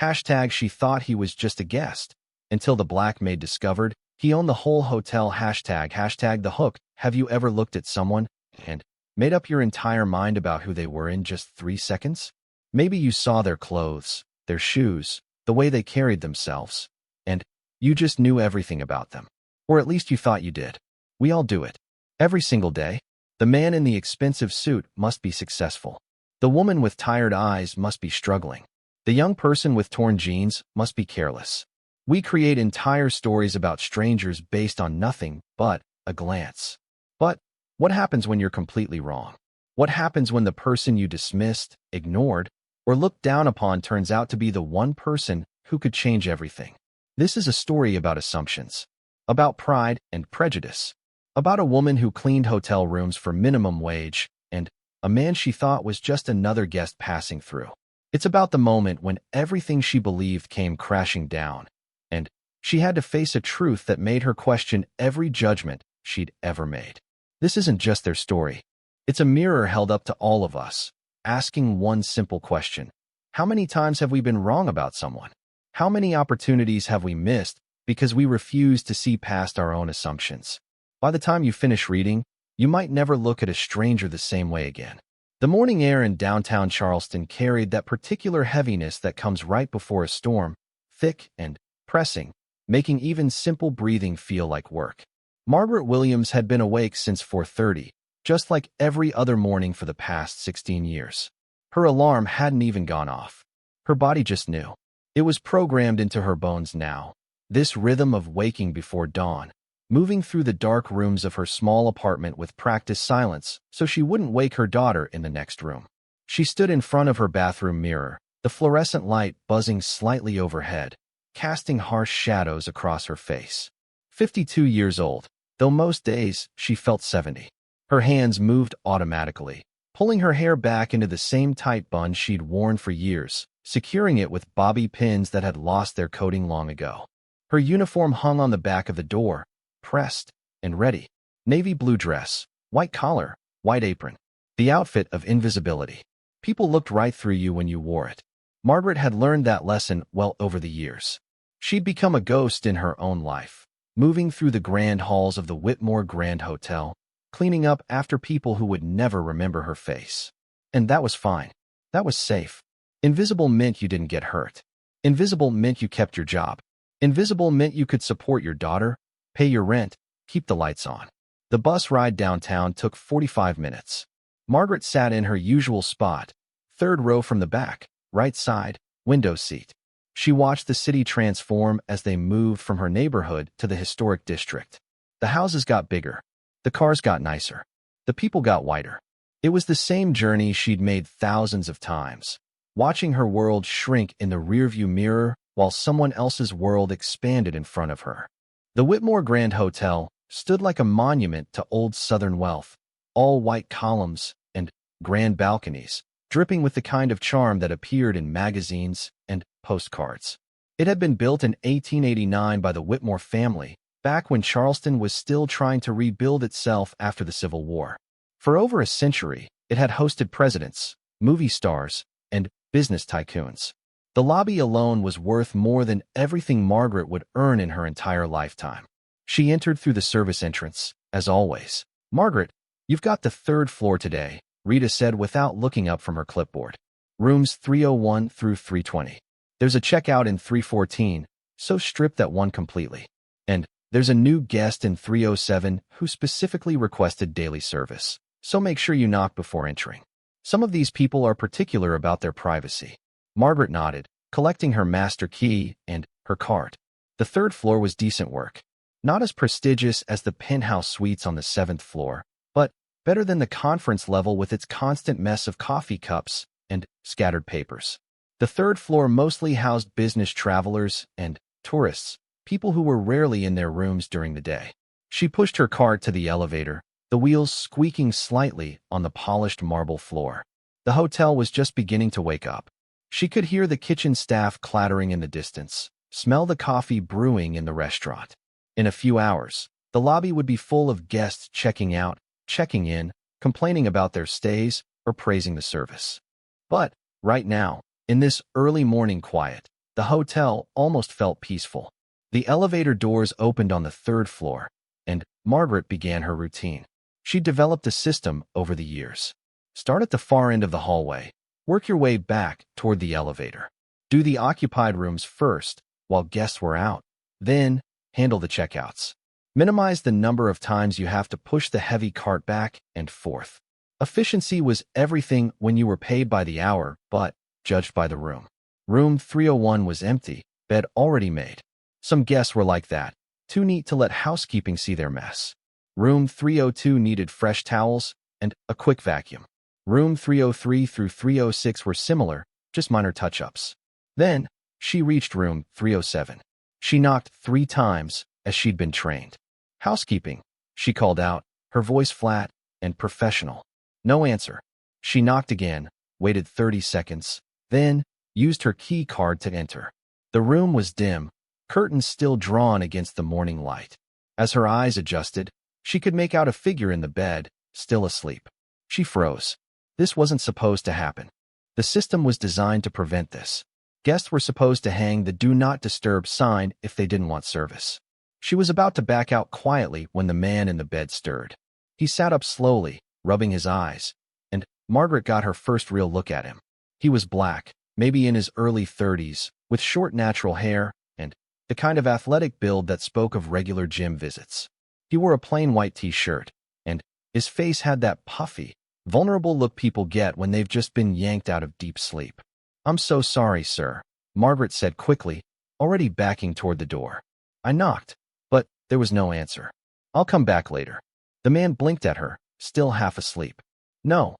Hashtag she thought he was just a guest. Until the black maid discovered he owned the whole hotel. Hashtag the hook. Have you ever looked at someone and made up your entire mind about who they were in just 3 seconds? Maybe you saw their clothes, their shoes, the way they carried themselves, and you just knew everything about them. Or at least you thought you did. We all do it. Every single day. The man in the expensive suit must be successful. The woman with tired eyes must be struggling. The young person with torn jeans must be careless. We create entire stories about strangers based on nothing but a glance. But what happens when you're completely wrong? What happens when the person you dismissed, ignored, or looked down upon turns out to be the one person who could change everything? This is a story about assumptions, about pride and prejudice, about a woman who cleaned hotel rooms for minimum wage and a man she thought was just another guest passing through. It's about the moment when everything she believed came crashing down, and she had to face a truth that made her question every judgment she'd ever made. This isn't just their story. It's a mirror held up to all of us, asking one simple question. How many times have we been wrong about someone? How many opportunities have we missed because we refuse to see past our own assumptions? By the time you finish reading, you might never look at a stranger the same way again. The morning air in downtown Charleston carried that particular heaviness that comes right before a storm, thick and pressing, making even simple breathing feel like work. Margaret Williams had been awake since 4:30, just like every other morning for the past 16 years. Her alarm hadn't even gone off. Her body just knew. It was programmed into her bones now. This rhythm of waking before dawn, moving through the dark rooms of her small apartment with practiced silence so she wouldn't wake her daughter in the next room. She stood in front of her bathroom mirror, the fluorescent light buzzing slightly overhead, casting harsh shadows across her face. 52 years old, though most days she felt 70. Her hands moved automatically, pulling her hair back into the same tight bun she'd worn for years, securing it with bobby pins that had lost their coating long ago. Her uniform hung on the back of the door, pressed and ready. Navy blue dress, white collar, white apron. The outfit of invisibility. People looked right through you when you wore it. Margaret had learned that lesson well over the years. She'd become a ghost in her own life, moving through the grand halls of the Whitmore Grand Hotel, cleaning up after people who would never remember her face. And that was fine. That was safe. Invisible meant you didn't get hurt. Invisible meant you kept your job. Invisible meant you could support your daughter, pay your rent, keep the lights on. The bus ride downtown took 45 minutes. Margaret sat in her usual spot, third row from the back, right side, window seat. She watched the city transform as they moved from her neighborhood to the historic district. The houses got bigger. The cars got nicer. The people got whiter. It was the same journey she'd made thousands of times, watching her world shrink in the rearview mirror while someone else's world expanded in front of her. The Whitmore Grand Hotel stood like a monument to old Southern wealth, all white columns and grand balconies, dripping with the kind of charm that appeared in magazines and postcards. It had been built in 1889 by the Whitmore family, back when Charleston was still trying to rebuild itself after the Civil War. For over a century, it had hosted presidents, movie stars, and business tycoons. The lobby alone was worth more than everything Margaret would earn in her entire lifetime. She entered through the service entrance, as always. "Margaret, you've got the 3rd floor today," Rita said without looking up from her clipboard. "Rooms 301 through 320. There's a checkout in 314, so strip that one completely. And there's a new guest in 307 who specifically requested daily service, so make sure you knock before entering. Some of these people are particular about their privacy." Margaret nodded, collecting her master key and her card. The 3rd floor was decent work. Not as prestigious as the penthouse suites on the 7th floor, but better than the conference level with its constant mess of coffee cups and scattered papers. The 3rd floor mostly housed business travelers and tourists, people who were rarely in their rooms during the day. She pushed her cart to the elevator, the wheels squeaking slightly on the polished marble floor. The hotel was just beginning to wake up. She could hear the kitchen staff clattering in the distance, smell the coffee brewing in the restaurant. In a few hours, the lobby would be full of guests checking out, checking in, complaining about their stays, or praising the service. But right now, in this early morning quiet, The hotel almost felt peaceful. The elevator doors opened on the third floor, and Margaret began her routine. She developed a system over the years. Start at the far end of the hallway. Work your way back toward the elevator. Do the occupied rooms first while guests were out. Then, handle the checkouts. Minimize the number of times you have to push the heavy cart back and forth. Efficiency was everything when you were paid by the hour, but judged by the room. Room 301 was empty, bed already made. Some guests were like that, too neat to let housekeeping see their mess. Room 302 needed fresh towels and a quick vacuum. Room 303 through 306 were similar, just minor touch-ups. Then, she reached room 307. She knocked 3 times, as she'd been trained. "Housekeeping," she called out, her voice flat and professional. No answer. She knocked again, waited 30 seconds, then used her key card to enter. The room was dim, curtains still drawn against the morning light. As her eyes adjusted, she could make out a figure in the bed, still asleep. She froze. This wasn't supposed to happen. The system was designed to prevent this. Guests were supposed to hang the "Do Not Disturb" sign if they didn't want service. She was about to back out quietly when the man in the bed stirred. He sat up slowly, rubbing his eyes, and Margaret got her first real look at him. He was black, maybe in his early 30s, with short natural hair and the kind of athletic build that spoke of regular gym visits. He wore a plain white t-shirt, and his face had that puffy, vulnerable look people get when they've just been yanked out of deep sleep. "I'm so sorry, sir," Margaret said quickly, already backing toward the door. "I knocked, but there was no answer. I'll come back later." The man blinked at her, still half asleep. No,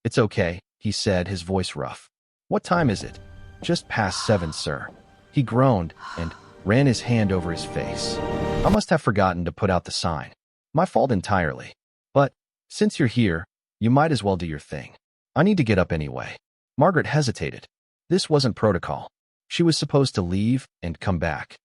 it's okay," he said, his voice rough. "What time is it?" "Just past 7, sir." He groaned and ran his hand over his face. "I must have forgotten to put out the sign. My fault entirely. But since you're here, you might as well do your thing. I need to get up anyway." Margaret hesitated. This wasn't protocol. She was supposed to leave and come back.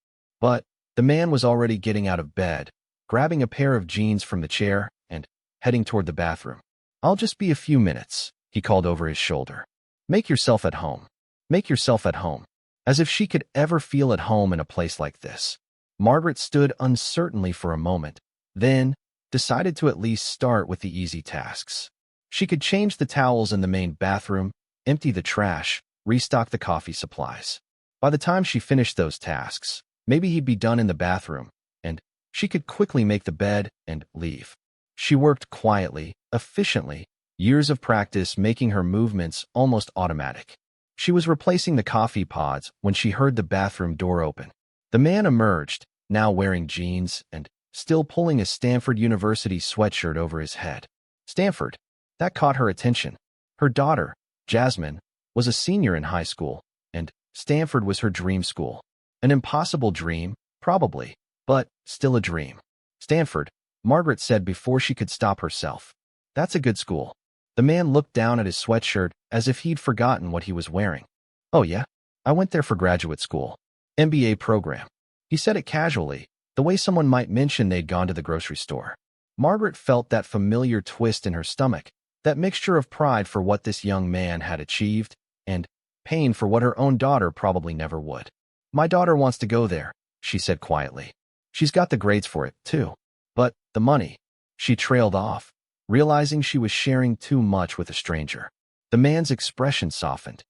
But the man was already getting out of bed, grabbing a pair of jeans from the chair and heading toward the bathroom. "I'll just be a few minutes," he called over his shoulder. "Make yourself at home. Make yourself at home." As if she could ever feel at home in a place like this. Margaret stood uncertainly for a moment, then decided to at least start with the easy tasks. She could change the towels in the main bathroom, empty the trash, restock the coffee supplies. By the time she finished those tasks, maybe he'd be done in the bathroom, and she could quickly make the bed and leave. She worked quietly, efficiently, years of practice making her movements almost automatic. She was replacing the coffee pods when she heard the bathroom door open. The man emerged, now wearing jeans and still pulling a Stanford University sweatshirt over his head. Stanford. That caught her attention. Her daughter, Jasmine, was a senior in high school, and Stanford was her dream school. An impossible dream, probably, but still a dream. "Stanford," Margaret said before she could stop herself. "That's a good school." The man looked down at his sweatshirt as if he'd forgotten what he was wearing. "Oh yeah? I went there for graduate school. MBA program." He said it casually, the way someone might mention they'd gone to the grocery store. Margaret felt that familiar twist in her stomach, that mixture of pride for what this young man had achieved, and pain for what her own daughter probably never would. "My daughter wants to go there," she said quietly. "She's got the grades for it, too. But the money." She trailed off, realizing she was sharing too much with a stranger. The man's expression softened.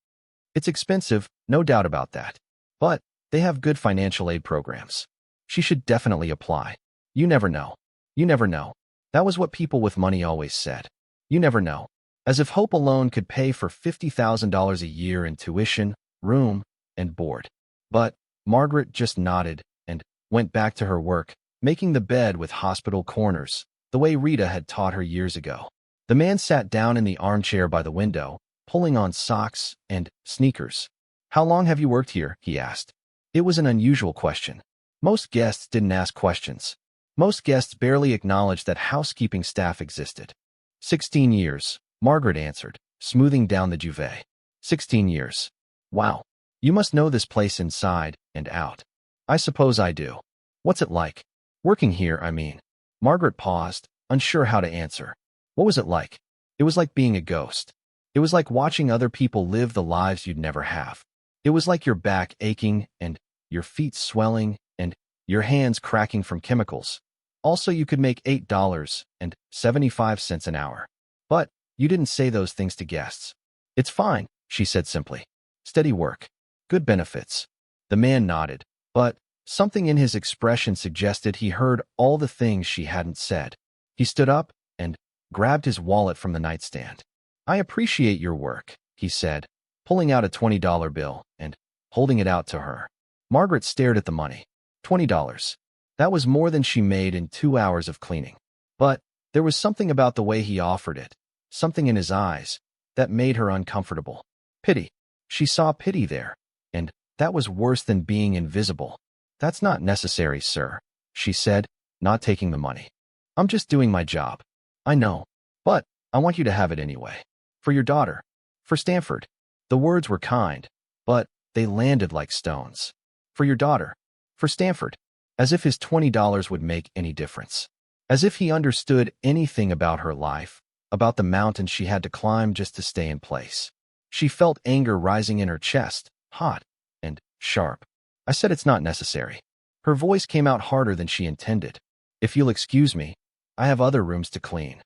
"It's expensive, no doubt about that. But they have good financial aid programs. She should definitely apply. You never know. You never know." That was what people with money always said. You never know. As if hope alone could pay for $50,000 a year in tuition, room, and board. But Margaret just nodded and went back to her work, making the bed with hospital corners, the way Rita had taught her years ago. The man sat down in the armchair by the window, pulling on socks and sneakers. "How long have you worked here?" he asked. It was an unusual question. Most guests didn't ask questions. Most guests barely acknowledged that housekeeping staff existed. 16 years, Margaret answered, smoothing down the duvet. 16 years. Wow. You must know this place inside and out. I suppose I do. What's it like? Working here, I mean. Margaret paused, unsure how to answer. What was it like? It was like being a ghost. It was like watching other people live the lives you'd never have. It was like your back aching and your feet swelling and your hands cracking from chemicals. Also, you could make $8.75 an hour. But you didn't say those things to guests. It's fine, she said simply. Steady work. Good benefits. The man nodded, but something in his expression suggested he heard all the things she hadn't said. He stood up and grabbed his wallet from the nightstand. I appreciate your work, he said, pulling out a $20 bill and holding it out to her. Margaret stared at the money. $20. That was more than she made in 2 hours of cleaning. But there was something about the way he offered it, something in his eyes, that made her uncomfortable. Pity. She saw pity there, and that was worse than being invisible. That's not necessary, sir, she said, not taking the money. I'm just doing my job. I know, but I want you to have it anyway. For your daughter. For Stanford. The words were kind, but they landed like stones. For your daughter. For Stanford. As if his $20 would make any difference. As if he understood anything about her life, about the mountain she had to climb just to stay in place. She felt anger rising in her chest, hot and sharp. I said it's not necessary. Her voice came out harder than she intended. If you'll excuse me, I have other rooms to clean.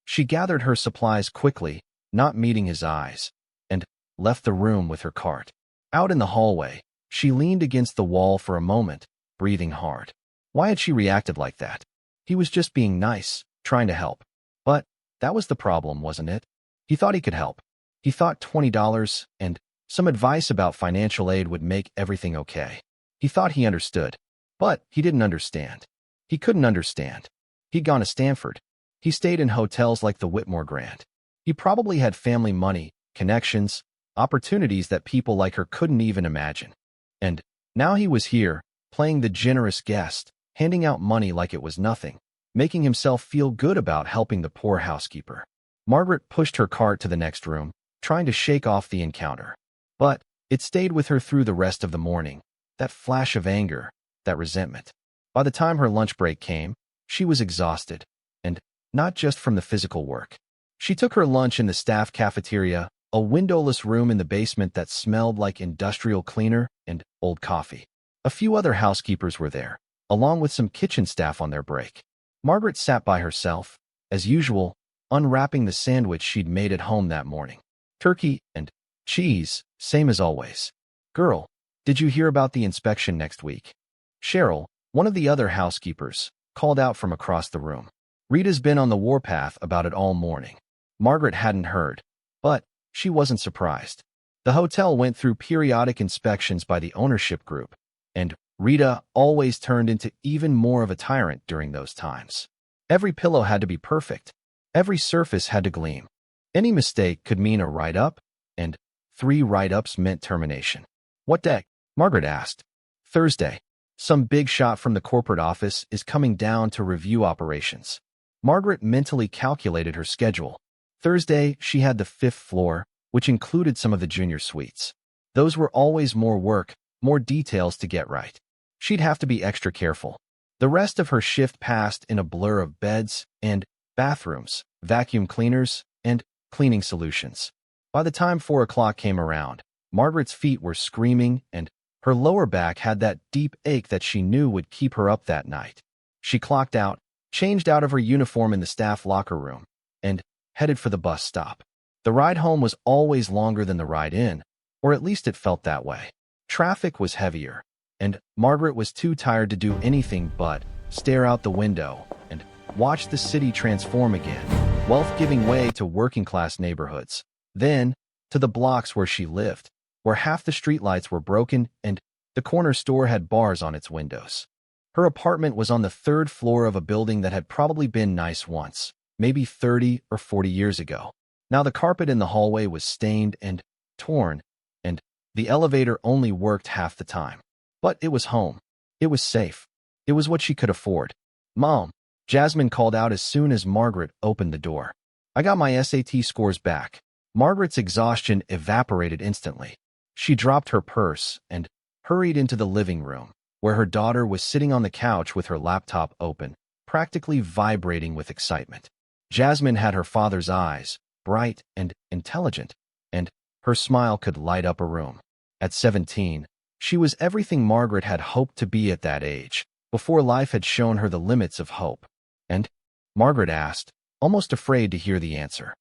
She gathered her supplies quickly, not meeting his eyes, and left the room with her cart. Out in the hallway, she leaned against the wall for a moment, breathing hard. Why had she reacted like that? He was just being nice, trying to help. But that was the problem, wasn't it? He thought he could help. He thought $20 and some advice about financial aid would make everything okay. He thought he understood, but he didn't understand. He couldn't understand. He'd gone to Stanford. He stayed in hotels like the Whitmore Grand. He probably had family money, connections, opportunities that people like her couldn't even imagine. And now he was here, playing the generous guest, handing out money like it was nothing, making himself feel good about helping the poor housekeeper. Margaret pushed her cart to the next room, trying to shake off the encounter. But it stayed with her through the rest of the morning, that flash of anger, that resentment. By the time her lunch break came, she was exhausted, and not just from the physical work. She took her lunch in the staff cafeteria, a windowless room in the basement that smelled like industrial cleaner and old coffee. A few other housekeepers were there, along with some kitchen staff on their break. Margaret sat by herself, as usual, unwrapping the sandwich she'd made at home that morning. Turkey and cheese, same as always. Girl, did you hear about the inspection next week? Cheryl, one of the other housekeepers, called out from across the room. Rita's been on the warpath about it all morning. Margaret hadn't heard, but she wasn't surprised. The hotel went through periodic inspections by the ownership group, and Rita always turned into even more of a tyrant during those times. Every pillow had to be perfect. Every surface had to gleam. Any mistake could mean a write-up, and 3 write-ups meant termination. What day? Margaret asked. Thursday. Some big shot from the corporate office is coming down to review operations. Margaret mentally calculated her schedule. Thursday, she had the 5th floor, which included some of the junior suites. Those were always more work, more details to get right. She'd have to be extra careful. The rest of her shift passed in a blur of beds and bathrooms, vacuum cleaners, and cleaning solutions. By the time 4 o'clock came around, Margaret's feet were screaming and her lower back had that deep ache that she knew would keep her up that night. She clocked out, changed out of her uniform in the staff locker room, and headed for the bus stop. The ride home was always longer than the ride in, or at least it felt that way. Traffic was heavier, and Margaret was too tired to do anything but stare out the window and watch the city transform again, wealth giving way to working-class neighborhoods, then to the blocks where she lived, where half the streetlights were broken and the corner store had bars on its windows. Her apartment was on the 3rd floor of a building that had probably been nice once, maybe 30 or 40 years ago. Now the carpet in the hallway was stained and torn, and the elevator only worked half the time. But it was home. It was safe. It was what she could afford. Mom, Jasmine called out as soon as Margaret opened the door. I got my SAT scores back. Margaret's exhaustion evaporated instantly. She dropped her purse and hurried into the living room, where her daughter was sitting on the couch with her laptop open, practically vibrating with excitement. Jasmine had her father's eyes, bright and intelligent, and her smile could light up a room. At 17, she was everything Margaret had hoped to be at that age, before life had shown her the limits of hope. And? Margaret asked, almost afraid to hear the answer.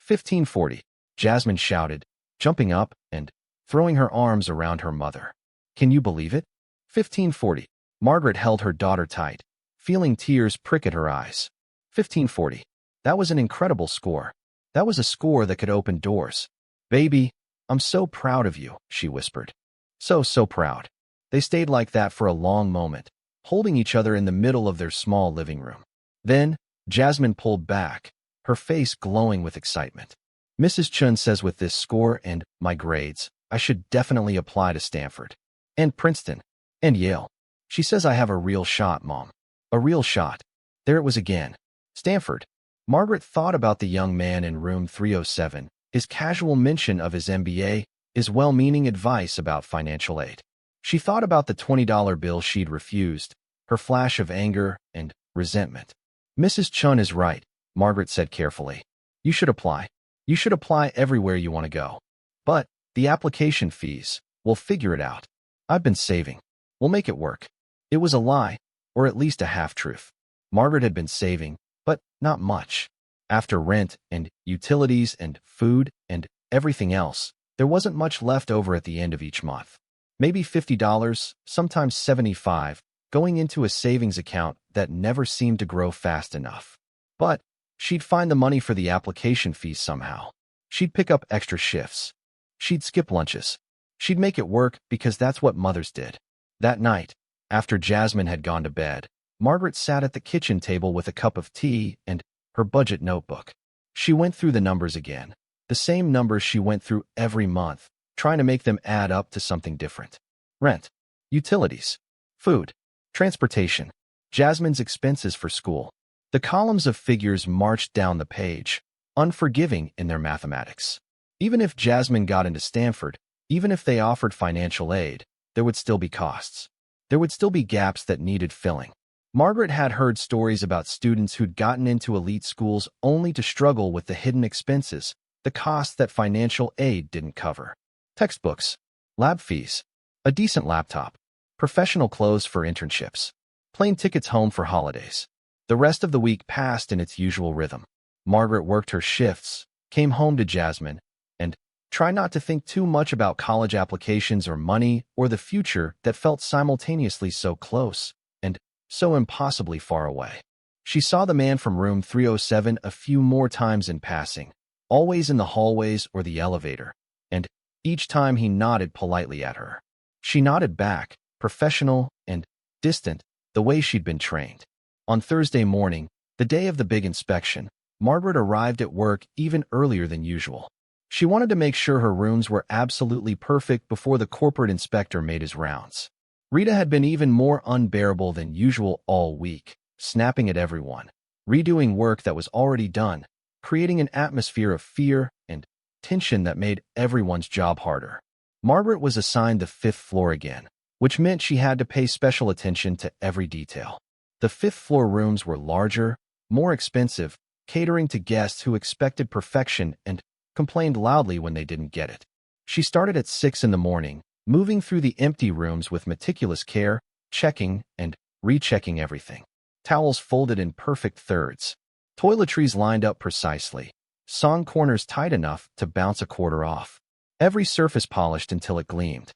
1540, Jasmine shouted, jumping up and throwing her arms around her mother. Can you believe it? 1540. Margaret held her daughter tight, feeling tears prick at her eyes. 1540. That was an incredible score. That was a score that could open doors. Baby, I'm so proud of you, she whispered. So proud. They stayed like that for a long moment, holding each other in the middle of their small living room. Then, Jasmine pulled back, her face glowing with excitement. Mrs. Chun says with this score and my grades, I should definitely apply to Stanford. And Princeton. And Yale. She says I have a real shot, Mom. A real shot. There it was again. Stanford. Margaret thought about the young man in room 307, his casual mention of his MBA, his well-meaning advice about financial aid. She thought about the $20 bill she'd refused, her flash of anger and resentment. Mrs. Chun is right, Margaret said carefully. You should apply. You should apply everywhere you want to go. But the application fees, we'll figure it out. I've been saving. We'll make it work. It was a lie, or at least a half-truth. Margaret had been saving, but not much. After rent and utilities and food and everything else, there wasn't much left over at the end of each month. Maybe $50, sometimes $75, going into a savings account that never seemed to grow fast enough. But she'd find the money for the application fees somehow. She'd pick up extra shifts. She'd skip lunches. She'd make it work because that's what mothers did. That night, after Jasmine had gone to bed, Margaret sat at the kitchen table with a cup of tea and her budget notebook. She went through the numbers again, the same numbers she went through every month, trying to make them add up to something different. Rent, utilities, food, transportation, Jasmine's expenses for school. The columns of figures marched down the page, unforgiving in their mathematics. Even if Jasmine got into Stanford, even if they offered financial aid, there would still be costs. There would still be gaps that needed filling. Margaret had heard stories about students who'd gotten into elite schools only to struggle with the hidden expenses, the costs that financial aid didn't cover. Textbooks, lab fees, a decent laptop, professional clothes for internships, plane tickets home for holidays. The rest of the week passed in its usual rhythm. Margaret worked her shifts, came home to Jasmine, and tried not to think too much about college applications or money or the future that felt simultaneously so close and so impossibly far away. She saw the man from room 307 a few more times in passing, always in the hallways or the elevator, and each time he nodded politely at her. She nodded back, professional and distant, the way she'd been trained. On Thursday morning, the day of the big inspection, Margaret arrived at work even earlier than usual. She wanted to make sure her rooms were absolutely perfect before the corporate inspector made his rounds. Rita had been even more unbearable than usual all week, snapping at everyone, redoing work that was already done, creating an atmosphere of fear and tension that made everyone's job harder. Margaret was assigned the 5th floor again, which meant she had to pay special attention to every detail. The 5th floor rooms were larger, more expensive, catering to guests who expected perfection and complained loudly when they didn't get it. She started at 6 in the morning, moving through the empty rooms with meticulous care, checking and rechecking everything. Towels folded in perfect thirds, toiletries lined up precisely, song corners tight enough to bounce a quarter off, every surface polished until it gleamed.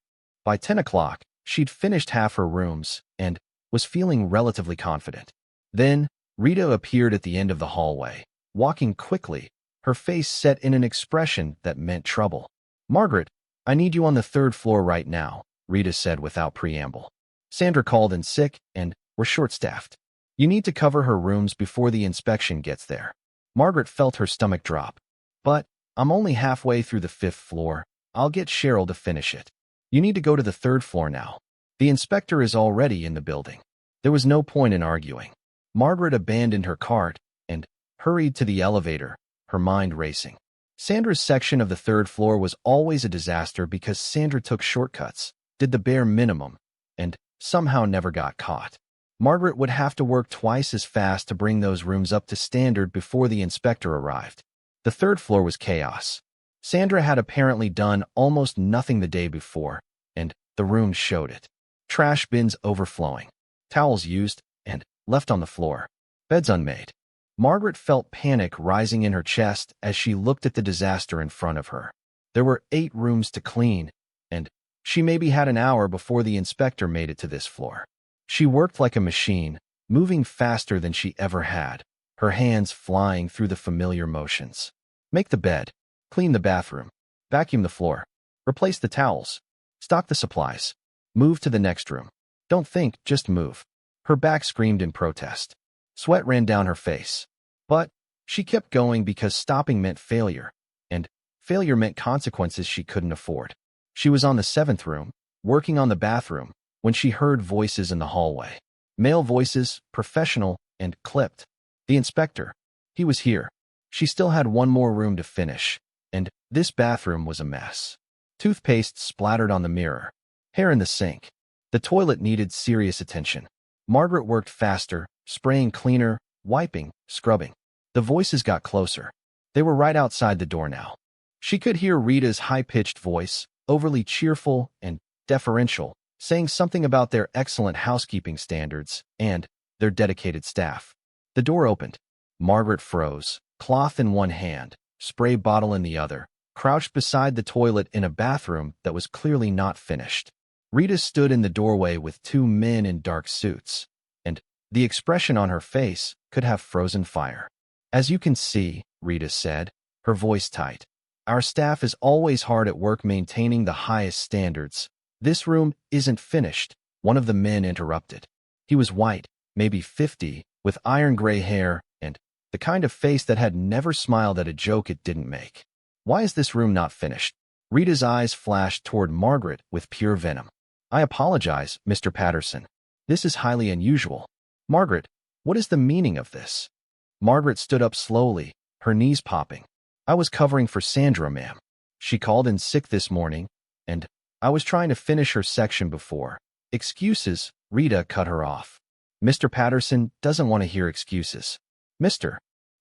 By 10 o'clock, she'd finished half her rooms and was feeling relatively confident. Then, Rita appeared at the end of the hallway, walking quickly, her face set in an expression that meant trouble. Margaret, I need you on the 3rd floor right now, Rita said without preamble. Sandra called in sick and we're short-staffed. You need to cover her rooms before the inspection gets there. Margaret felt her stomach drop. But I'm only halfway through the 5th floor. I'll get Cheryl to finish it. You need to go to the 3rd floor now. The inspector is already in the building. There was no point in arguing. Margaret abandoned her cart and hurried to the elevator, her mind racing. Sandra's section of the 3rd floor was always a disaster because Sandra took shortcuts, did the bare minimum, and somehow never got caught. Margaret would have to work twice as fast to bring those rooms up to standard before the inspector arrived. The 3rd floor was chaos. Sandra had apparently done almost nothing the day before, The room showed it. Trash bins overflowing, towels used and left on the floor, beds unmade. Margaret felt panic rising in her chest as she looked at the disaster in front of her. There were 8 rooms to clean, and she maybe had an hour before the inspector made it to this floor. She worked like a machine, moving faster than she ever had, her hands flying through the familiar motions. Make the bed, clean the bathroom, vacuum the floor, replace the towels, stock the supplies, move to the next room. Don't think, just move. Her back screamed in protest. Sweat ran down her face. But she kept going because stopping meant failure, and failure meant consequences she couldn't afford. She was on the 7th room, working on the bathroom, when she heard voices in the hallway. Male voices, professional and clipped. The inspector. He was here. She still had one more room to finish, and this bathroom was a mess. Toothpaste splattered on the mirror. Hair in the sink. The toilet needed serious attention. Margaret worked faster, spraying cleaner, wiping, scrubbing. The voices got closer. They were right outside the door now. She could hear Rita's high-pitched voice, overly cheerful and deferential, saying something about their excellent housekeeping standards and their dedicated staff. The door opened. Margaret froze, cloth in one hand, spray bottle in the other, crouched beside the toilet in a bathroom that was clearly not finished. Rita stood in the doorway with 2 men in dark suits, and the expression on her face could have frozen fire. As you can see, Rita said, her voice tight, our staff is always hard at work maintaining the highest standards. This room isn't finished, one of the men interrupted. He was white, maybe 50, with iron gray hair and the kind of face that had never smiled at a joke it didn't make. Why is this room not finished? Rita's eyes flashed toward Margaret with pure venom. I apologize, Mr. Patterson. This is highly unusual. Margaret, what is the meaning of this? Margaret stood up slowly, her knees popping. I was covering for Sandra, ma'am. She called in sick this morning, and I was trying to finish her section before. Excuses, Rita cut her off. Mr. Patterson doesn't want to hear excuses. Mr.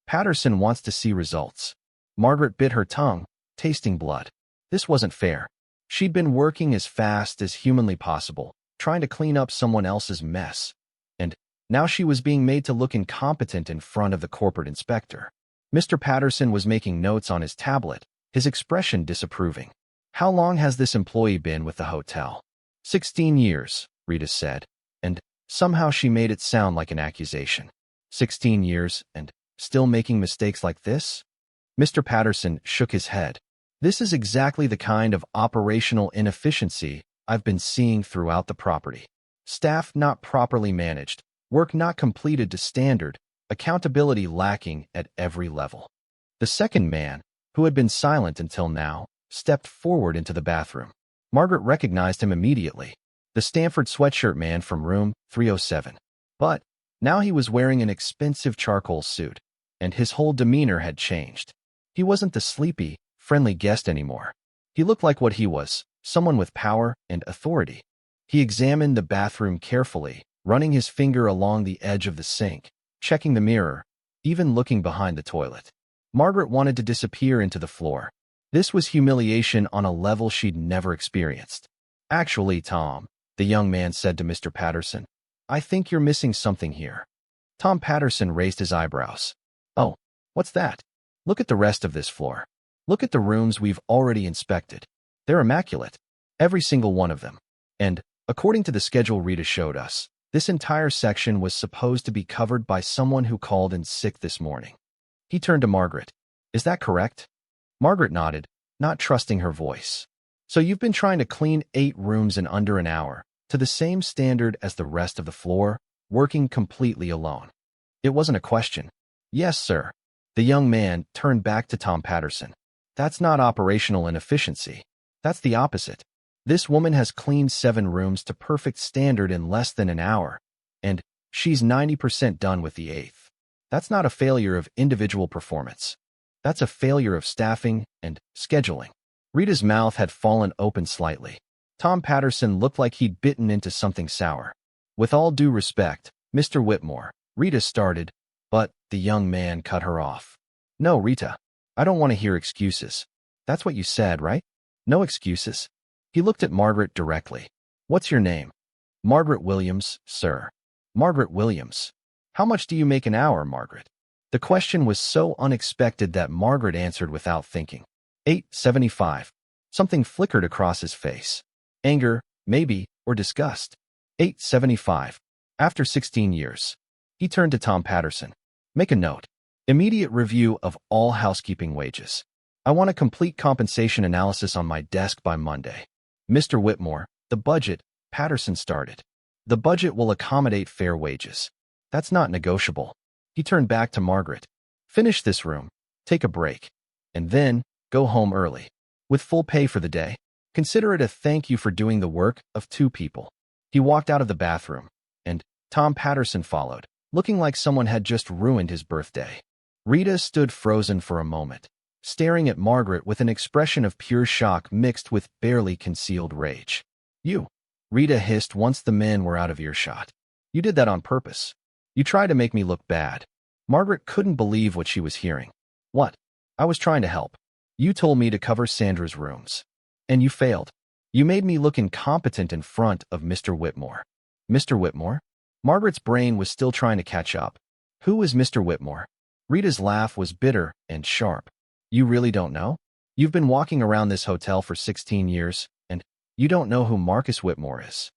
Patterson wants to see results. Margaret bit her tongue, tasting blood. This wasn't fair. She'd been working as fast as humanly possible, trying to clean up someone else's mess. And now she was being made to look incompetent in front of the corporate inspector. Mr. Patterson was making notes on his tablet, his expression disapproving. How long has this employee been with the hotel? 16 years, Rita said, and somehow she made it sound like an accusation. 16 years, and still making mistakes like this? Mr. Patterson shook his head. This is exactly the kind of operational inefficiency I've been seeing throughout the property. Staff not properly managed, work not completed to standard, accountability lacking at every level. The second man, who had been silent until now, stepped forward into the bathroom. Margaret recognized him immediately, the Stanford sweatshirt man from room 307. But now he was wearing an expensive charcoal suit, and his whole demeanor had changed. He wasn't the sleepy, friendly guest anymore. He looked like what he was, someone with power and authority. He examined the bathroom carefully, running his finger along the edge of the sink, checking the mirror, even looking behind the toilet. Margaret wanted to disappear into the floor. This was humiliation on a level she'd never experienced. Actually, Tom, the young man said to Mr. Patterson, I think you're missing something here. Tom Patterson raised his eyebrows. Oh, what's that? Look at the rest of this floor. Look at the rooms we've already inspected. They're immaculate. Every single one of them. And, according to the schedule Rita showed us, this entire section was supposed to be covered by someone who called in sick this morning. He turned to Margaret. Is that correct? Margaret nodded, not trusting her voice. So you've been trying to clean 8 rooms in under an hour, to the same standard as the rest of the floor, working completely alone. It wasn't a question. Yes, sir. The young man turned back to Tom Patterson. That's not operational inefficiency. That's the opposite. This woman has cleaned 7 rooms to perfect standard in less than an hour, and she's 90% done with the 8th. That's not a failure of individual performance. That's a failure of staffing and scheduling. Rita's mouth had fallen open slightly. Tom Patterson looked like he'd bitten into something sour. With all due respect, Mr. Whitmore, Rita started, but the young man cut her off. No, Rita. I don't want to hear excuses. That's what you said, right? No excuses. He looked at Margaret directly. What's your name? Margaret Williams, sir. Margaret Williams. How much do you make an hour, Margaret? The question was so unexpected that Margaret answered without thinking. $8.75. Something flickered across his face. Anger, maybe, or disgust. $8.75. After 16 years. He turned to Tom Patterson. Make a note. Immediate review of all housekeeping wages. I want a complete compensation analysis on my desk by Monday. Mr. Whitmore, the budget, Patterson started. The budget will accommodate fair wages. That's not negotiable. He turned back to Margaret. Finish this room, take a break, and then go home early. With full pay for the day. Consider it a thank you for doing the work of 2 people. He walked out of the bathroom, and Tom Patterson followed, looking like someone had just ruined his birthday. Rita stood frozen for a moment, staring at Margaret with an expression of pure shock mixed with barely concealed rage. You, Rita hissed once the men were out of earshot. You did that on purpose. You tried to make me look bad. Margaret couldn't believe what she was hearing. What? I was trying to help. You told me to cover Sandra's rooms. And you failed. You made me look incompetent in front of Mr. Whitmore. Mr. Whitmore? Margaret's brain was still trying to catch up. Who is Mr. Whitmore? Rita's laugh was bitter and sharp. You really don't know? You've been walking around this hotel for 16 years, and you don't know who Marcus Whitmore is.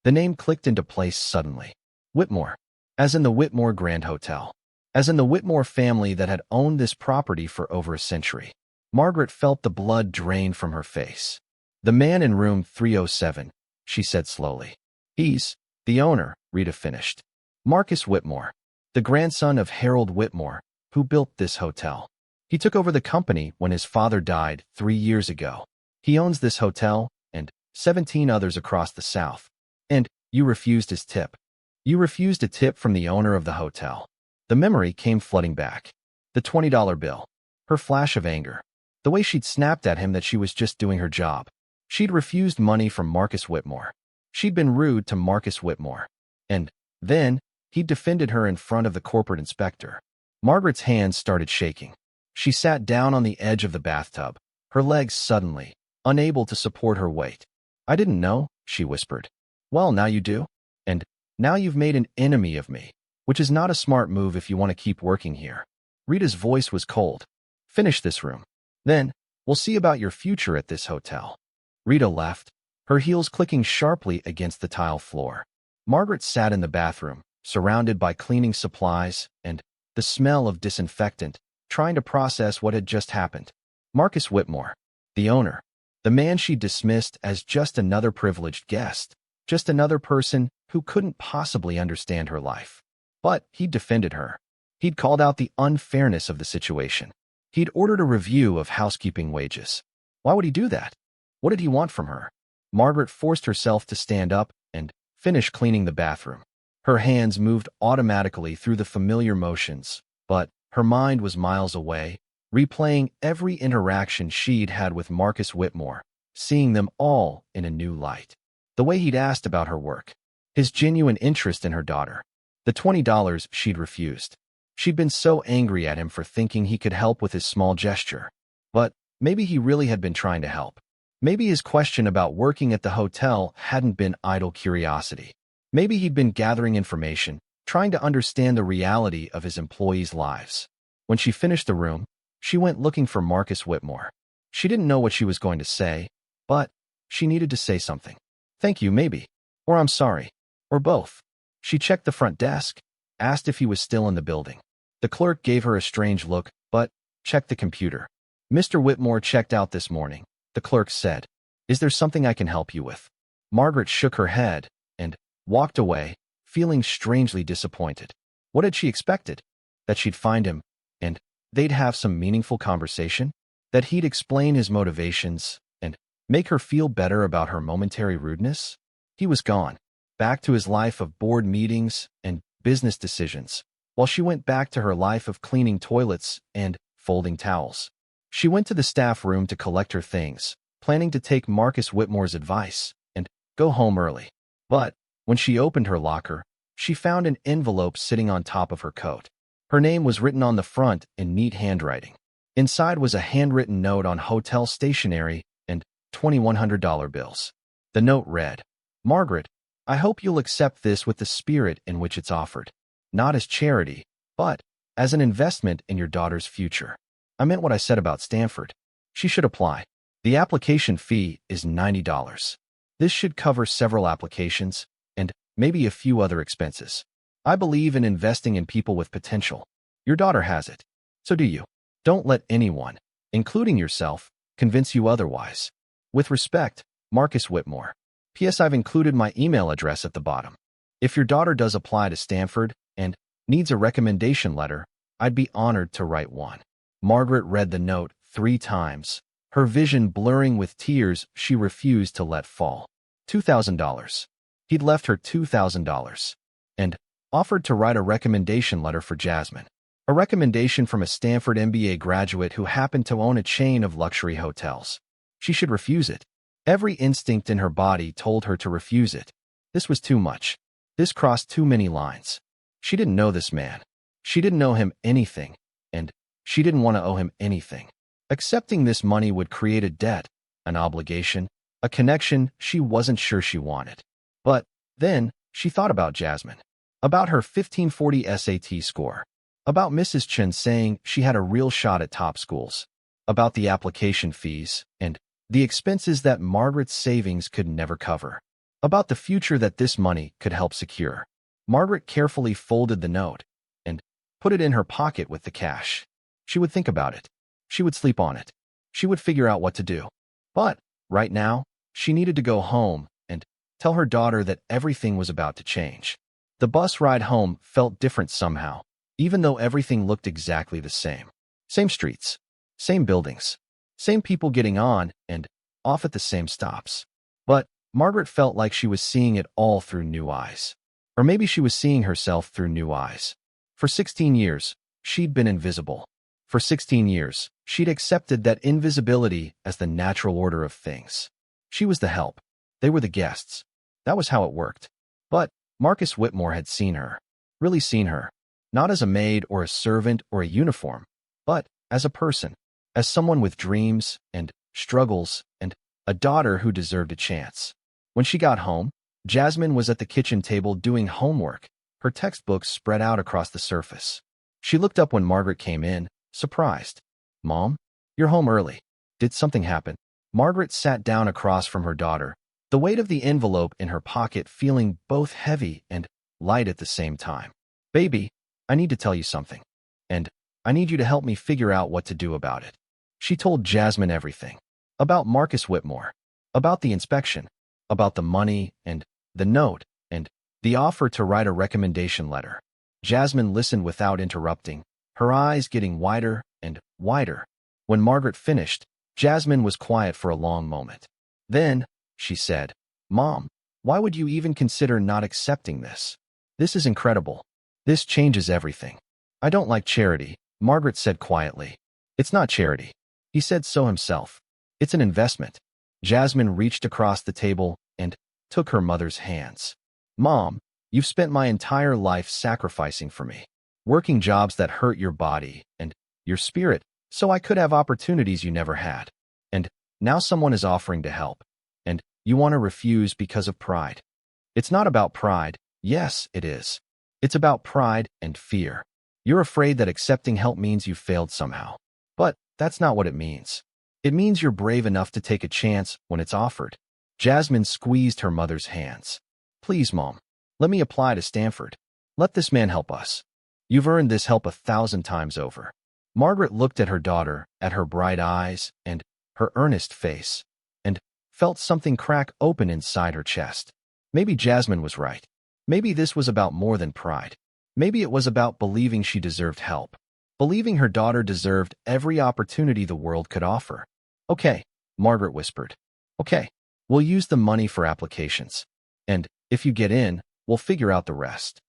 The name clicked into place suddenly. Whitmore. As in the Whitmore Grand Hotel. As in the Whitmore family that had owned this property for over a century. Margaret felt the blood drain from her face. The man in room 307, she said slowly. He's the owner, Rita finished. Marcus Whitmore, the grandson of Harold Whitmore, who built this hotel. He took over the company when his father died 3 years ago. He owns this hotel and 17 others across the South. And you refused his tip. You refused a tip from the owner of the hotel. The memory came flooding back. The $20 bill. Her flash of anger. The way she'd snapped at him that she was just doing her job. She'd refused money from Marcus Whitmore. She'd been rude to Marcus Whitmore. And then, he'd defended her in front of the corporate inspector. Margaret's hands started shaking. She sat down on the edge of the bathtub, her legs suddenly, unable to support her weight. I didn't know, she whispered. Well, now you do. And now you've made an enemy of me, which is not a smart move if you want to keep working here. Rita's voice was cold. Finish this room. Then, we'll see about your future at this hotel. Rita left, her heels clicking sharply against the tile floor. Margaret sat in the bathroom, surrounded by cleaning supplies and the smell of disinfectant, trying to process what had just happened. Marcus Whitmore, the owner, the man she dismissed as just another privileged guest, just another person who couldn't possibly understand her life. But he'd defended her. He'd called out the unfairness of the situation. He'd ordered a review of housekeeping wages. Why would he do that? What did he want from her? Margaret forced herself to stand up and finish cleaning the bathroom. Her hands moved automatically through the familiar motions, but her mind was miles away, replaying every interaction she'd had with Marcus Whitmore, seeing them all in a new light. The way he'd asked about her work, his genuine interest in her daughter, the $20 she'd refused. She'd been so angry at him for thinking he could help with his small gesture. But maybe he really had been trying to help. Maybe his question about working at the hotel hadn't been idle curiosity. Maybe he'd been gathering information, trying to understand the reality of his employees' lives. When she finished the room, she went looking for Marcus Whitmore. She didn't know what she was going to say, but she needed to say something. Thank you, maybe. Or I'm sorry. Or both. She checked the front desk, asked if he was still in the building. The clerk gave her a strange look, but checked the computer. Mr. Whitmore checked out this morning, the clerk said. Is there something I can help you with? Margaret shook her head and walked away, feeling strangely disappointed. What had she expected? That she'd find him, and they'd have some meaningful conversation? That he'd explain his motivations and make her feel better about her momentary rudeness? He was gone, back to his life of board meetings and business decisions, while she went back to her life of cleaning toilets and folding towels. She went to the staff room to collect her things, planning to take Marcus Whitmore's advice and go home early. But when she opened her locker, she found an envelope sitting on top of her coat. Her name was written on the front in neat handwriting. Inside was a handwritten note on hotel stationery and $2,100 bills. The note read, Margaret, I hope you'll accept this with the spirit in which it's offered. Not as charity, but as an investment in your daughter's future. I meant what I said about Stanford. She should apply. The application fee is $90. This should cover several applications and maybe a few other expenses. I believe in investing in people with potential. Your daughter has it. So do you. Don't let anyone, including yourself, convince you otherwise. With respect, Marcus Whitmore. P.S. I've included my email address at the bottom. If your daughter does apply to Stanford and needs a recommendation letter, I'd be honored to write one. Margaret read the note 3 times, her vision blurring with tears she refused to let fall. $2,000. He'd left her $2,000 and offered to write a recommendation letter for Jasmine. A recommendation from a Stanford MBA graduate who happened to own a chain of luxury hotels. She should refuse it. Every instinct in her body told her to refuse it. This was too much. This crossed too many lines. She didn't know this man. She didn't owe him anything, and she didn't want to owe him anything. Accepting this money would create a debt, an obligation, a connection she wasn't sure she wanted. But then she thought about Jasmine, about her 1540 SAT score, about Mrs. Chen saying she had a real shot at top schools, about the application fees and the expenses that Margaret's savings could never cover, about the future that this money could help secure. Margaret carefully folded the note and put it in her pocket with the cash. She would think about it. She would sleep on it. She would figure out what to do. But right now, she needed to go home and tell her daughter that everything was about to change. The bus ride home felt different somehow, even though everything looked exactly the same. Same streets, same buildings, same people getting on and off at the same stops. But Margaret felt like she was seeing it all through new eyes. Or maybe she was seeing herself through new eyes. For 16 years, she'd been invisible. For 16 years, she'd accepted that invisibility as the natural order of things. She was the help. They were the guests. That was how it worked. But Marcus Whitmore had seen her. Really seen her. Not as a maid or a servant or a uniform, but as a person. As someone with dreams and struggles and a daughter who deserved a chance. When she got home, Jasmine was at the kitchen table doing homework, her textbooks spread out across the surface. She looked up when Margaret came in, surprised. "Mom, you're home early. Did something happen?" Margaret sat down across from her daughter, the weight of the envelope in her pocket feeling both heavy and light at the same time. "Baby, I need to tell you something. And I need you to help me figure out what to do about it." She told Jasmine everything. About Marcus Whitmore. About the inspection. About the money and the note and the offer to write a recommendation letter. Jasmine listened without interrupting, her eyes getting wider and wider. When Margaret finished, Jasmine was quiet for a long moment. Then, she said, "Mom, why would you even consider not accepting this? This is incredible. This changes everything." "I don't like charity," Margaret said quietly. "It's not charity." He said so himself. "It's an investment." Jasmine reached across the table and took her mother's hands. "Mom, you've spent my entire life sacrificing for me, working jobs that hurt your body and your spirit so I could have opportunities you never had. And now someone is offering to help, and you want to refuse because of pride. It's not about pride. Yes, it is. It's about pride and fear. You're afraid that accepting help means you failed somehow. But that's not what it means. It means you're brave enough to take a chance when it's offered." Jasmine squeezed her mother's hands. "Please, Mom, let me apply to Stanford. Let this man help us. You've earned this help 1,000 times over." Margaret looked at her daughter, at her bright eyes and her earnest face, and felt something crack open inside her chest. Maybe Jasmine was right. Maybe this was about more than pride. Maybe it was about believing she deserved help. Believing her daughter deserved every opportunity the world could offer. "Okay," Margaret whispered. "Okay, we'll use the money for applications. And if you get in, we'll figure out the rest."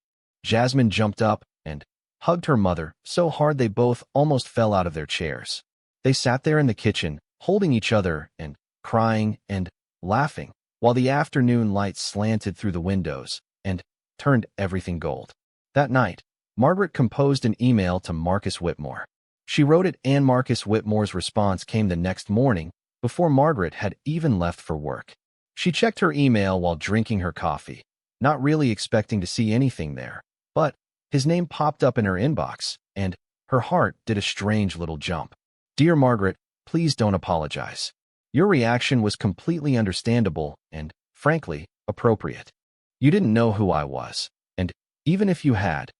Jasmine jumped up and hugged her mother so hard they both almost fell out of their chairs. They sat there in the kitchen, holding each other and crying and laughing, while the afternoon light slanted through the windows and turned everything gold. That night, Margaret composed an email to Marcus Whitmore. She wrote it, and Marcus Whitmore's response came the next morning, before Margaret had even left for work. She checked her email while drinking her coffee, not really expecting to see anything there. But his name popped up in her inbox, and her heart did a strange little jump. Dear Margaret, please don't apologize. Your reaction was completely understandable and, frankly, appropriate. You didn't know who I was, and even if you had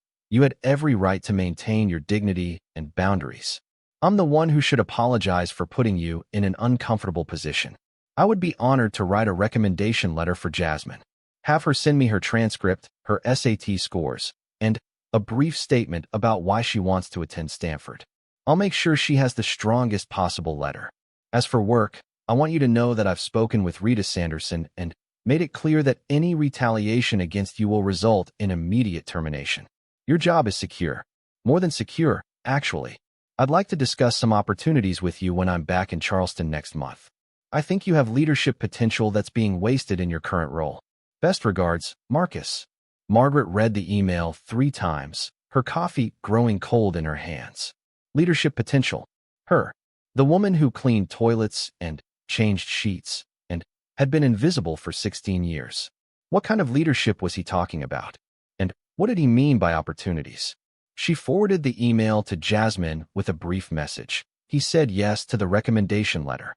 every right to maintain your dignity and boundaries. I'm the one who should apologize for putting you in an uncomfortable position. I would be honored to write a recommendation letter for Jasmine. Have her send me her transcript, her SAT scores, and a brief statement about why she wants to attend Stanford. I'll make sure she has the strongest possible letter. As for work, I want you to know that I've spoken with Rita Sanderson and made it clear that any retaliation against you will result in immediate termination. Your job is secure. More than secure, actually. I'd like to discuss some opportunities with you when I'm back in Charleston next month. I think you have leadership potential that's being wasted in your current role. Best regards, Marcus. Margaret read the email 3 times, her coffee growing cold in her hands. Leadership potential. Her. The woman who cleaned toilets and changed sheets and had been invisible for 16 years. What kind of leadership was he talking about? And what did he mean by opportunities? She forwarded the email to Jasmine with a brief message. He said yes to the recommendation letter.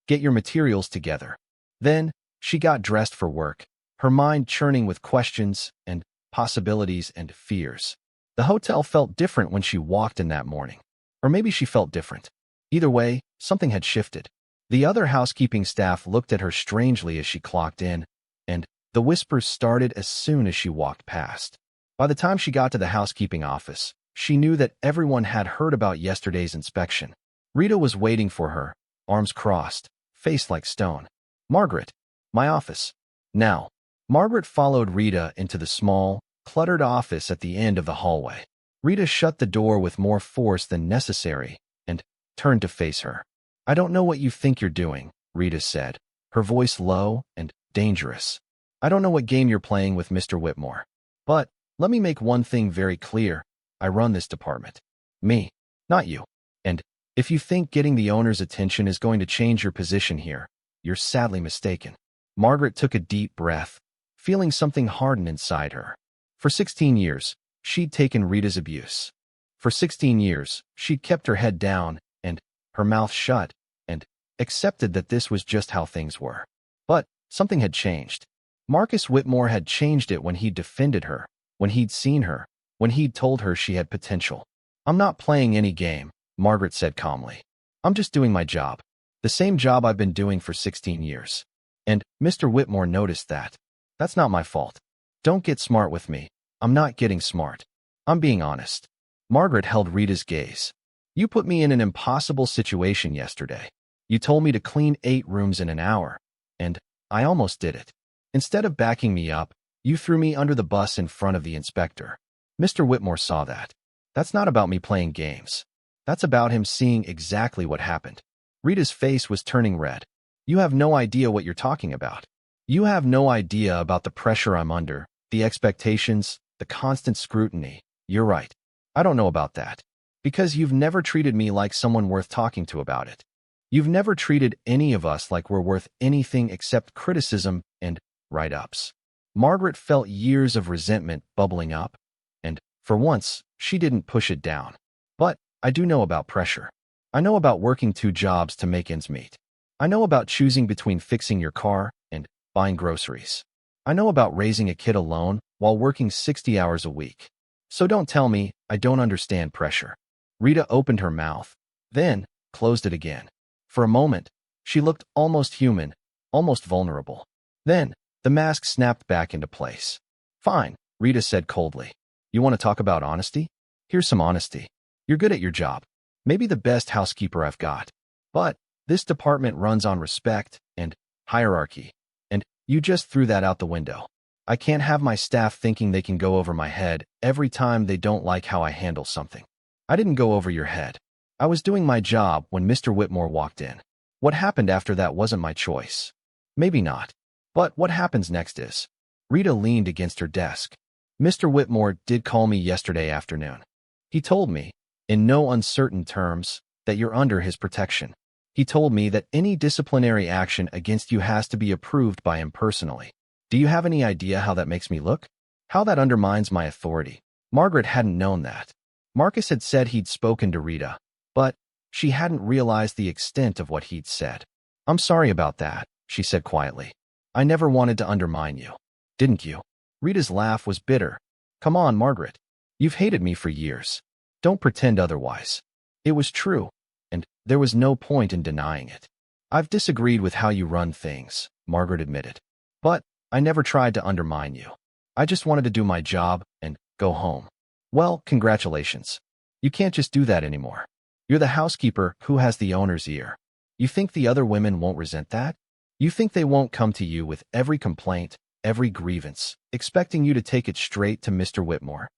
Get your materials together. Then, she got dressed for work, her mind churning with questions and possibilities and fears. The hotel felt different when she walked in that morning. Or maybe she felt different. Either way, something had shifted. The other housekeeping staff looked at her strangely as she clocked in, and the whispers started as soon as she walked past. By the time she got to the housekeeping office, she knew that everyone had heard about yesterday's inspection. Rita was waiting for her, arms crossed, face like stone. Margaret, my office. Now. Margaret followed Rita into the small, cluttered office at the end of the hallway. Rita shut the door with more force than necessary and turned to face her. I don't know what you think you're doing, Rita said, her voice low and dangerous. I don't know what game you're playing with Mr. Whitmore. But let me make one thing very clear. I run this department. Me, not you. And if you think getting the owner's attention is going to change your position here, you're sadly mistaken. Margaret took a deep breath, feeling something harden inside her. For 16 years, she'd taken Rita's abuse. For 16 years, she'd kept her head down and her mouth shut and accepted that this was just how things were. But something had changed. Marcus Whitmore had changed it when he'd defended her, when he'd seen her, when he'd told her she had potential. I'm not playing any game, Margaret said calmly. I'm just doing my job. The same job I've been doing for 16 years. And Mr. Whitmore noticed that. That's not my fault. Don't get smart with me. I'm not getting smart. I'm being honest. Margaret held Rita's gaze. You put me in an impossible situation yesterday. You told me to clean 8 rooms in an hour. And I almost did it. Instead of backing me up, you threw me under the bus in front of the inspector. Mr. Whitmore saw that. That's not about me playing games. That's about him seeing exactly what happened. Rita's face was turning red. You have no idea what you're talking about. You have no idea about the pressure I'm under, the expectations, the constant scrutiny. You're right. I don't know about that. Because you've never treated me like someone worth talking to about it. You've never treated any of us like we're worth anything except criticism and write-ups. Margaret felt years of resentment bubbling up, and, for once, she didn't push it down. But I do know about pressure. I know about working 2 jobs to make ends meet. I know about choosing between fixing your car and buying groceries. I know about raising a kid alone while working 60 hours a week. So don't tell me I don't understand pressure. Rita opened her mouth, then closed it again. For a moment, she looked almost human, almost vulnerable. Then, the mask snapped back into place. Fine, Rita said coldly. You want to talk about honesty? Here's some honesty. You're good at your job. Maybe the best housekeeper I've got. But this department runs on respect and hierarchy. And you just threw that out the window. I can't have my staff thinking they can go over my head every time they don't like how I handle something. I didn't go over your head. I was doing my job when Mr. Whitmore walked in. What happened after that wasn't my choice. Maybe not. But what happens next is. Rita leaned against her desk. Mr. Whitmore did call me yesterday afternoon. He told me, in no uncertain terms, that you're under his protection. He told me that any disciplinary action against you has to be approved by him personally. Do you have any idea how that makes me look? How that undermines my authority? Margaret hadn't known that. Marcus had said he'd spoken to Rita, but she hadn't realized the extent of what he'd said. I'm sorry about that, she said quietly. I never wanted to undermine you. Didn't you? Rita's laugh was bitter. Come on, Margaret. You've hated me for years. Don't pretend otherwise. It was true, and there was no point in denying it. I've disagreed with how you run things, Margaret admitted. But I never tried to undermine you. I just wanted to do my job and go home. Well, congratulations. You can't just do that anymore. You're the housekeeper who has the owner's ear. You think the other women won't resent that? You think they won't come to you with every complaint, every grievance, expecting you to take it straight to Mr. Whitmore?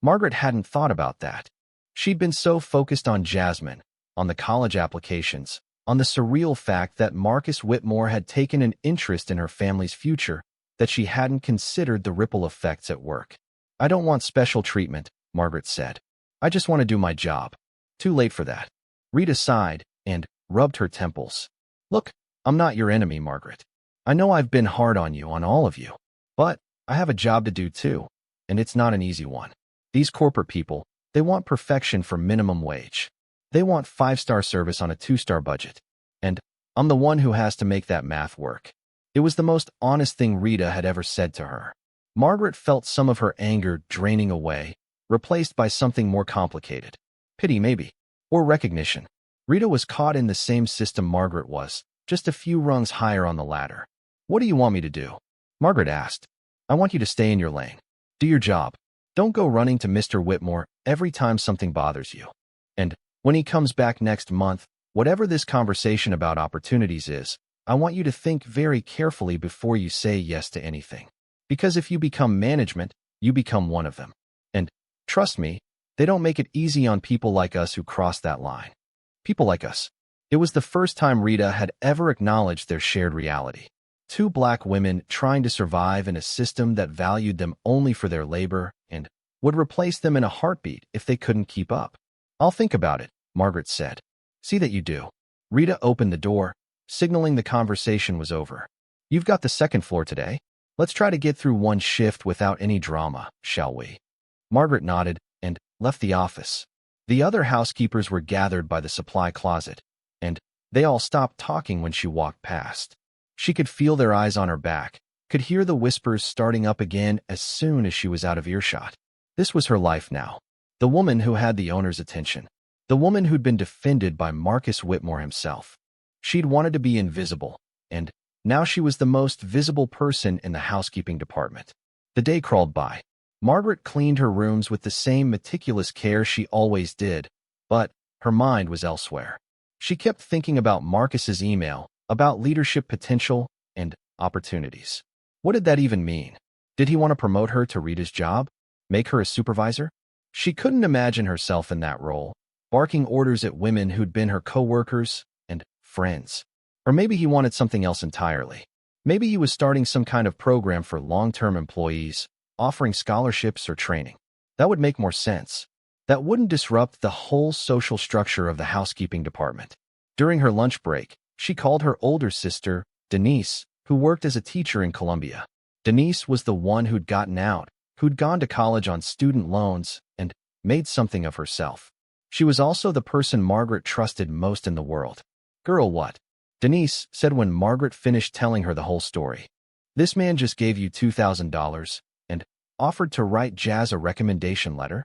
Margaret hadn't thought about that. She'd been so focused on Jasmine, on the college applications, on the surreal fact that Marcus Whitmore had taken an interest in her family's future, that she hadn't considered the ripple effects at work. I don't want special treatment, Margaret said. I just want to do my job. Too late for that. Rita sighed and rubbed her temples. Look, I'm not your enemy, Margaret. I know I've been hard on you, on all of you. But I have a job to do too, and it's not an easy one. These corporate people, they want perfection for minimum wage. They want 5-star service on a 2-star budget. And I'm the one who has to make that math work. It was the most honest thing Rita had ever said to her. Margaret felt some of her anger draining away, replaced by something more complicated. Pity, maybe. Or recognition. Rita was caught in the same system Margaret was, just a few rungs higher on the ladder. What do you want me to do? Margaret asked. I want you to stay in your lane. Do your job. Don't go running to Mr. Whitmore every time something bothers you. And when he comes back next month, whatever this conversation about opportunities is, I want you to think very carefully before you say yes to anything. Because if you become management, you become one of them. And trust me, they don't make it easy on people like us who cross that line. People like us. It was the first time Rita had ever acknowledged their shared reality. 2 black women trying to survive in a system that valued them only for their labor and would replace them in a heartbeat if they couldn't keep up. I'll think about it, Margaret said. See that you do. Rita opened the door, signaling the conversation was over. You've got the 2nd floor today. Let's try to get through one shift without any drama, shall we? Margaret nodded and left the office. The other housekeepers were gathered by the supply closet, and they all stopped talking when she walked past. She could feel their eyes on her back, could hear the whispers starting up again as soon as she was out of earshot. This was her life now. The woman who had the owner's attention. The woman who'd been defended by Marcus Whitmore himself. She'd wanted to be invisible, and now she was the most visible person in the housekeeping department. The day crawled by. Margaret cleaned her rooms with the same meticulous care she always did, but her mind was elsewhere. She kept thinking about Marcus's email, about leadership potential and opportunities. What did that even mean? Did he want to promote her to Rita's job? Make her a supervisor? She couldn't imagine herself in that role, barking orders at women who'd been her co-workers and friends. Or maybe he wanted something else entirely. Maybe he was starting some kind of program for long-term employees, offering scholarships or training. That would make more sense. That wouldn't disrupt the whole social structure of the housekeeping department. During her lunch break, she called her older sister, Denise, who worked as a teacher in Columbia. Denise was the one who'd gotten out, who'd gone to college on student loans, and made something of herself. She was also the person Margaret trusted most in the world. Girl, what? Denise said when Margaret finished telling her the whole story. This man just gave you $2,000 and offered to write Jazz a recommendation letter?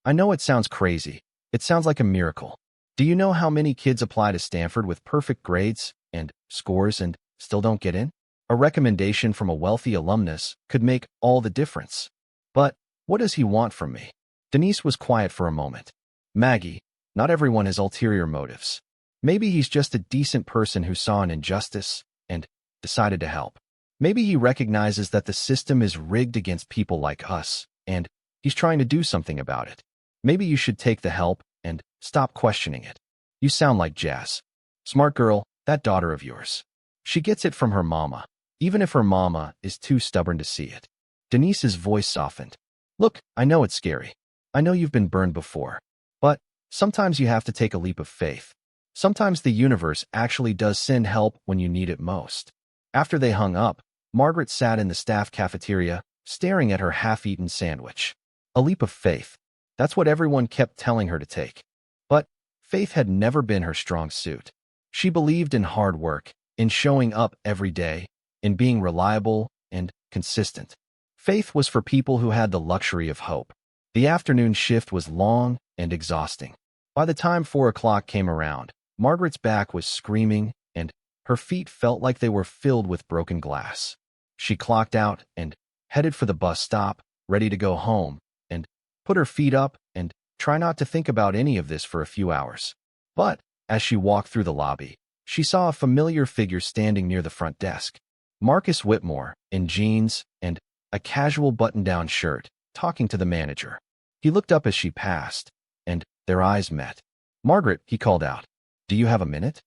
I know it sounds crazy. It sounds like a miracle. Do you know how many kids apply to Stanford with perfect grades and scores and still don't get in? A recommendation from a wealthy alumnus could make all the difference. But what does he want from me? Denise was quiet for a moment. Maggie, not everyone has ulterior motives. Maybe he's just a decent person who saw an injustice and decided to help. Maybe he recognizes that the system is rigged against people like us, and he's trying to do something about it. Maybe you should take the help and stop questioning it. You sound like Jazz. Smart girl, that daughter of yours. She gets it from her mama, even if her mama is too stubborn to see it. Denise's voice softened. Look, I know it's scary. I know you've been burned before. But sometimes you have to take a leap of faith. Sometimes the universe actually does send help when you need it most. After they hung up, Margaret sat in the staff cafeteria, staring at her half-eaten sandwich. A leap of faith. That's what everyone kept telling her to take. But faith had never been her strong suit. She believed in hard work, in showing up every day, in being reliable and consistent. Faith was for people who had the luxury of hope. The afternoon shift was long and exhausting. By the time 4 o'clock came around, Margaret's back was screaming and her feet felt like they were filled with broken glass. She clocked out and headed for the bus stop, ready to go home, and put her feet up and try not to think about any of this for a few hours. But as she walked through the lobby, she saw a familiar figure standing near the front desk. Marcus Whitmore, in jeans and a casual button-down shirt, talking to the manager. He looked up as she passed, and their eyes met. "Margaret," he called out, "do you have a minute?"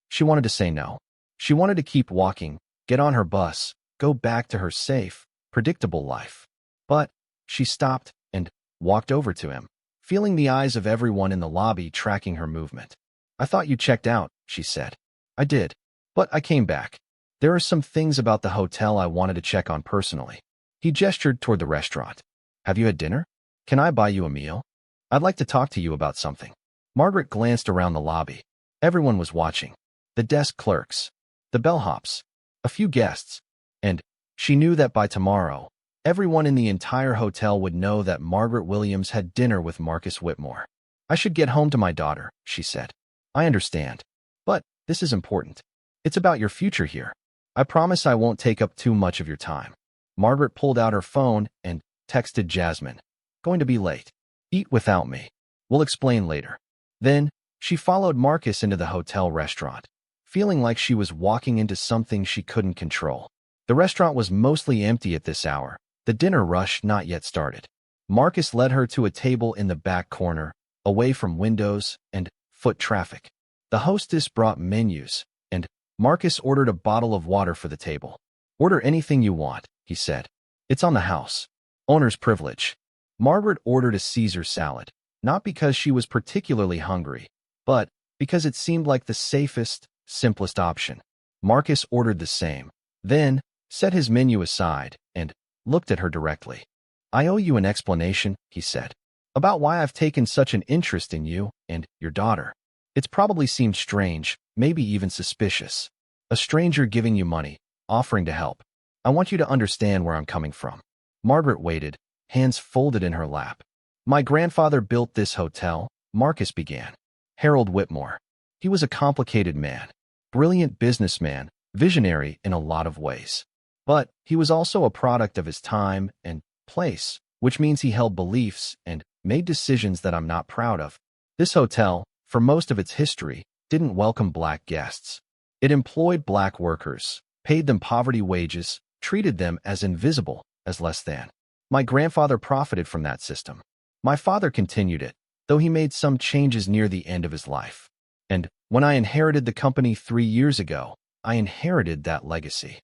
She wanted to say no. She wanted to keep walking, get on her bus, go back to her safe, predictable life. But she stopped and walked over to him, feeling the eyes of everyone in the lobby tracking her movement. "I thought you checked out," she said. "I did. But I came back. There are some things about the hotel I wanted to check on personally." He gestured toward the restaurant. "Have you had dinner? Can I buy you a meal? I'd like to talk to you about something." Margaret glanced around the lobby. Everyone was watching. The desk clerks, the bellhops, a few guests, and she knew that by tomorrow, everyone in the entire hotel would know that Margaret Williams had dinner with Marcus Whitmore. "I should get home to my daughter," she said. "I understand. But this is important. It's about your future here. I promise I won't take up too much of your time." Margaret pulled out her phone and texted Jasmine. "Going to be late. Eat without me. We'll explain later." Then, she followed Marcus into the hotel restaurant, feeling like she was walking into something she couldn't control. The restaurant was mostly empty at this hour, the dinner rush not yet started. Marcus led her to a table in the back corner, away from windows and foot traffic. The hostess brought menus, and Marcus ordered a bottle of water for the table. "Order anything you want," he said. "It's on the house. Owner's privilege." Margaret ordered a Caesar salad, not because she was particularly hungry, but because it seemed like the safest, simplest option. Marcus ordered the same, then set his menu aside and looked at her directly. "I owe you an explanation," he said, "about why I've taken such an interest in you and your daughter. It's probably seemed strange, maybe even suspicious. A stranger giving you money, offering to help. I want you to understand where I'm coming from." Margaret waited, hands folded in her lap. "My grandfather built this hotel," Marcus began. "Harold Whitmore. He was a complicated man, brilliant businessman, visionary in a lot of ways. But he was also a product of his time and place, which means he held beliefs and made decisions that I'm not proud of. This hotel, for most of its history, didn't welcome black guests. It employed black workers, paid them poverty wages, treated them as invisible, as less than. My grandfather profited from that system. My father continued it, though he made some changes near the end of his life. And when I inherited the company 3 years ago, I inherited that legacy."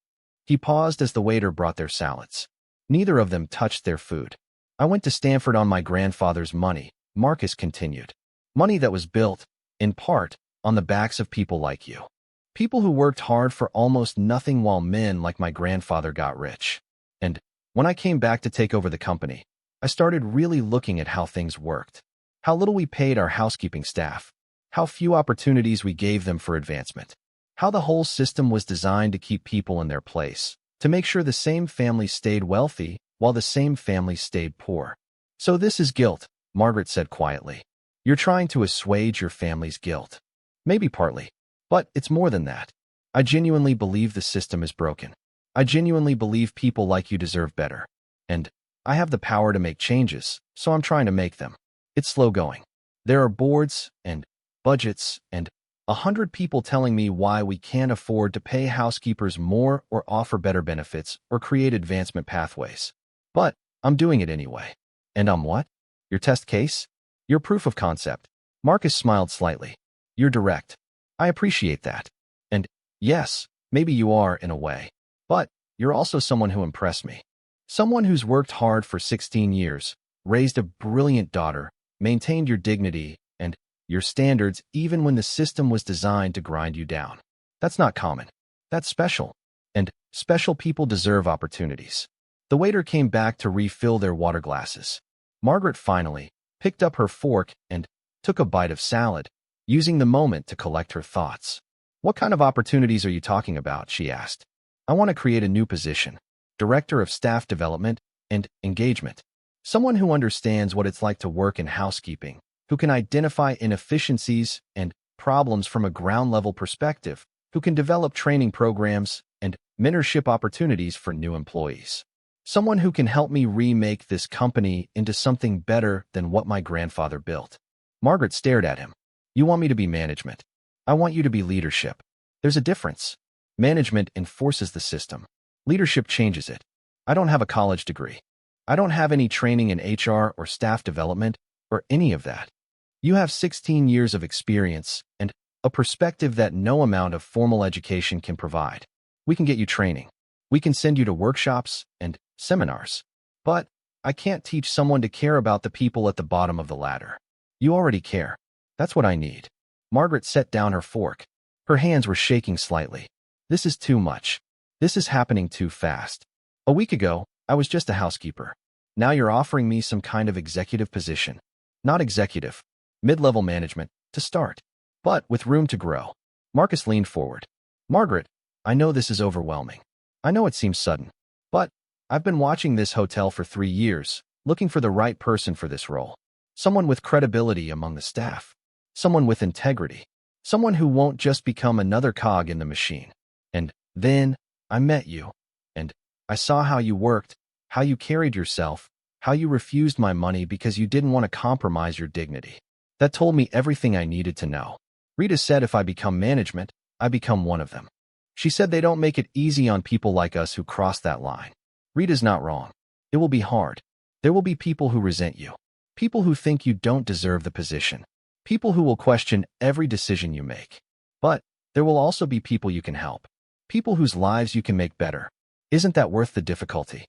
He paused as the waiter brought their salads. Neither of them touched their food. "I went to Stanford on my grandfather's money," Marcus continued. "Money that was built, in part, on the backs of people like you. People who worked hard for almost nothing while men like my grandfather got rich. And when I came back to take over the company, I started really looking at how things worked. How little we paid our housekeeping staff. How few opportunities we gave them for advancement. How the whole system was designed to keep people in their place, to make sure the same families stayed wealthy while the same families stayed poor. So this is guilt," Margaret said quietly. "You're trying to assuage your family's guilt. Maybe partly. But it's more than that. I genuinely believe the system is broken. I genuinely believe people like you deserve better. And I have the power to make changes, so I'm trying to make them. It's slow going. There are boards and budgets and 100 people telling me why we can't afford to pay housekeepers more or offer better benefits or create advancement pathways. But I'm doing it anyway. And I'm what? Your test case? Your proof of concept." Marcus smiled slightly. "You're direct. I appreciate that. And yes, maybe you are in a way. But you're also someone who impressed me. Someone who's worked hard for 16 years, raised a brilliant daughter, maintained your dignity, and your standards even when the system was designed to grind you down. That's not common. That's special. And special people deserve opportunities. The waiter came back to refill their water glasses. Margaret finally picked up her fork and took a bite of salad, using the moment to collect her thoughts. What kind of opportunities are you talking about? She asked. I want to create a new position, Director of Staff Development and Engagement. Someone who understands what it's like to work in housekeeping, who can identify inefficiencies and problems from a ground-level perspective, who can develop training programs and mentorship opportunities for new employees. Someone who can help me remake this company into something better than what my grandfather built. Margaret stared at him. You want me to be management. I want you to be leadership. There's a difference. Management enforces the system. Leadership changes it. I don't have a college degree. I don't have any training in HR or staff development or any of that. You have 16 years of experience and a perspective that no amount of formal education can provide. We can get you training. We can send you to workshops and seminars. But I can't teach someone to care about the people at the bottom of the ladder. You already care. That's what I need. Margaret set down her fork. Her hands were shaking slightly. This is too much. This is happening too fast. A week ago, I was just a housekeeper. Now you're offering me some kind of executive position. Not executive. Mid-level management, to start. But with room to grow. Marcus leaned forward. Margaret, I know this is overwhelming. I know it seems sudden. But I've been watching this hotel for 3 years, looking for the right person for this role. Someone with credibility among the staff. Someone with integrity. Someone who won't just become another cog in the machine. And then I met you. And I saw how you worked, how you carried yourself, how you refused my money because you didn't want to compromise your dignity. That told me everything I needed to know. Rita said if I become management, I become one of them. She said they don't make it easy on people like us who cross that line. Rita's not wrong. It will be hard. There will be people who resent you. People who think you don't deserve the position. People who will question every decision you make. But there will also be people you can help. People whose lives you can make better. Isn't that worth the difficulty?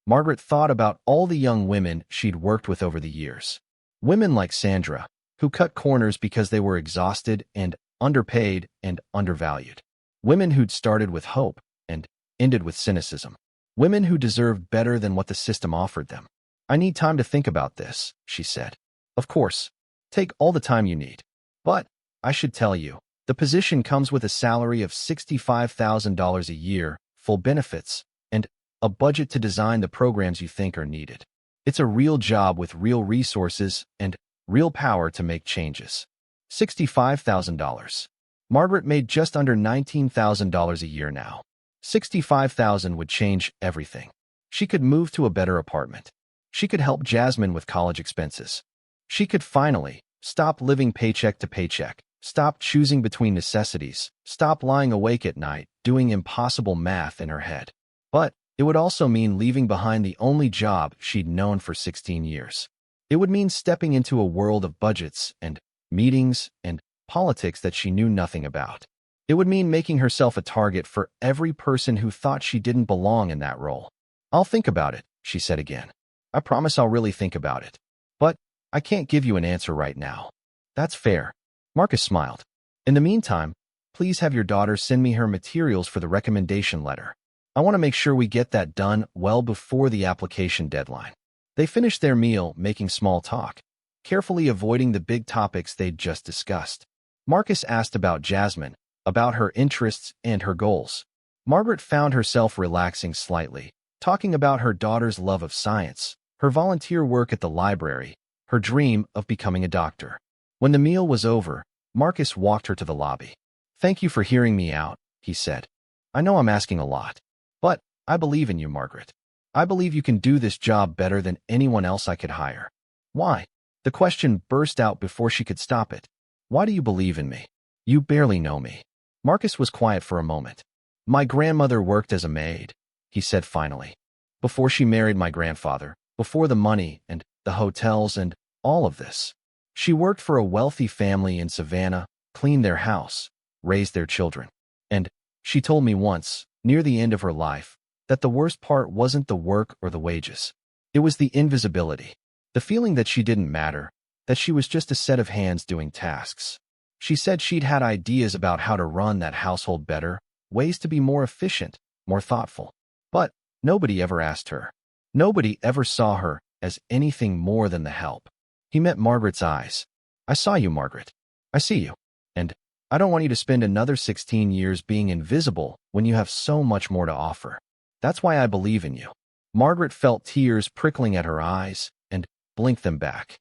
Margaret thought about all the young women she'd worked with over the years. Women like Sandra, who cut corners because they were exhausted and underpaid and undervalued. Women who'd started with hope and ended with cynicism. Women who deserved better than what the system offered them. I need time to think about this, she said. Of course, take all the time you need. But I should tell you, the position comes with a salary of $65,000 a year, full benefits, and a budget to design the programs you think are needed. It's a real job with real resources and real power to make changes. $65,000. Margaret made just under $19,000 a year now. $65,000 would change everything. She could move to a better apartment. She could help Jasmine with college expenses. She could finally stop living paycheck to paycheck, stop choosing between necessities, stop lying awake at night, doing impossible math in her head. But it would also mean leaving behind the only job she'd known for 16 years. It would mean stepping into a world of budgets and meetings and politics that she knew nothing about. It would mean making herself a target for every person who thought she didn't belong in that role. I'll think about it, she said again. I promise I'll really think about it. But I can't give you an answer right now. That's fair. Marcus smiled. In the meantime, please have your daughter send me her materials for the recommendation letter. I want to make sure we get that done well before the application deadline. They finished their meal, making small talk, carefully avoiding the big topics they'd just discussed. Marcus asked about Jasmine, about her interests and her goals. Margaret found herself relaxing slightly, talking about her daughter's love of science, her volunteer work at the library, her dream of becoming a doctor. When the meal was over, Marcus walked her to the lobby. Thank you for hearing me out, he said. I know I'm asking a lot, but I believe in you, Margaret. I believe you can do this job better than anyone else I could hire. Why? The question burst out before she could stop it. Why do you believe in me? You barely know me. Marcus was quiet for a moment. My grandmother worked as a maid, he said finally. Before she married my grandfather, before the money and the hotels and all of this. She worked for a wealthy family in Savannah, cleaned their house, raised their children. And she told me once, near the end of her life, that the worst part wasn't the work or the wages. It was the invisibility. The feeling that she didn't matter, that she was just a set of hands doing tasks. She said she'd had ideas about how to run that household better, ways to be more efficient, more thoughtful. But nobody ever asked her. Nobody ever saw her as anything more than the help. He met Margaret's eyes. I saw you, Margaret. I see you. And I don't want you to spend another 16 years being invisible when you have so much more to offer. That's why I believe in you. Margaret felt tears prickling at her eyes and blinked them back.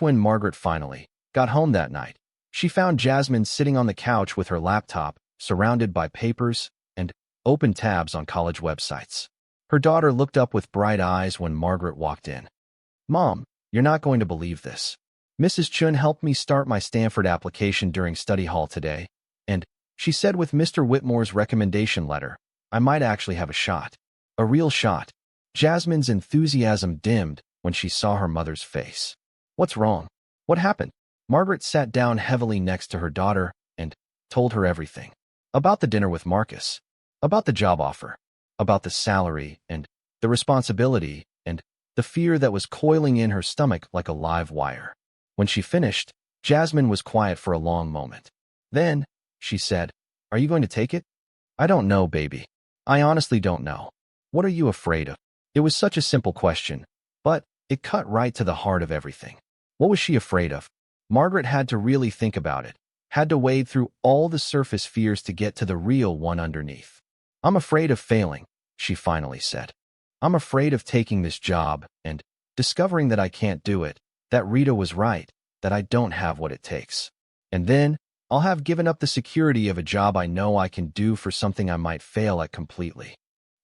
When Margaret finally got home that night, she found Jasmine sitting on the couch with her laptop, surrounded by papers and open tabs on college websites. Her daughter looked up with bright eyes when Margaret walked in. Mom, you're not going to believe this. Mrs. Chun helped me start my Stanford application during study hall today, and she said with Mr. Whitmore's recommendation letter, I might actually have a shot. A real shot. Jasmine's enthusiasm dimmed when she saw her mother's face. What's wrong? What happened? Margaret sat down heavily next to her daughter and told her everything. About the dinner with Marcus, about the job offer, about the salary and the responsibility and the fear that was coiling in her stomach like a live wire. When she finished, Jasmine was quiet for a long moment. Then, she said, Are you going to take it? I don't know, baby. I honestly don't know. What are you afraid of? It was such a simple question, but it cut right to the heart of everything. What was she afraid of? Margaret had to really think about it, had to wade through all the surface fears to get to the real one underneath. I'm afraid of failing, she finally said. I'm afraid of taking this job and discovering that I can't do it, that Rita was right, that I don't have what it takes. And then I'll have given up the security of a job I know I can do for something I might fail at completely.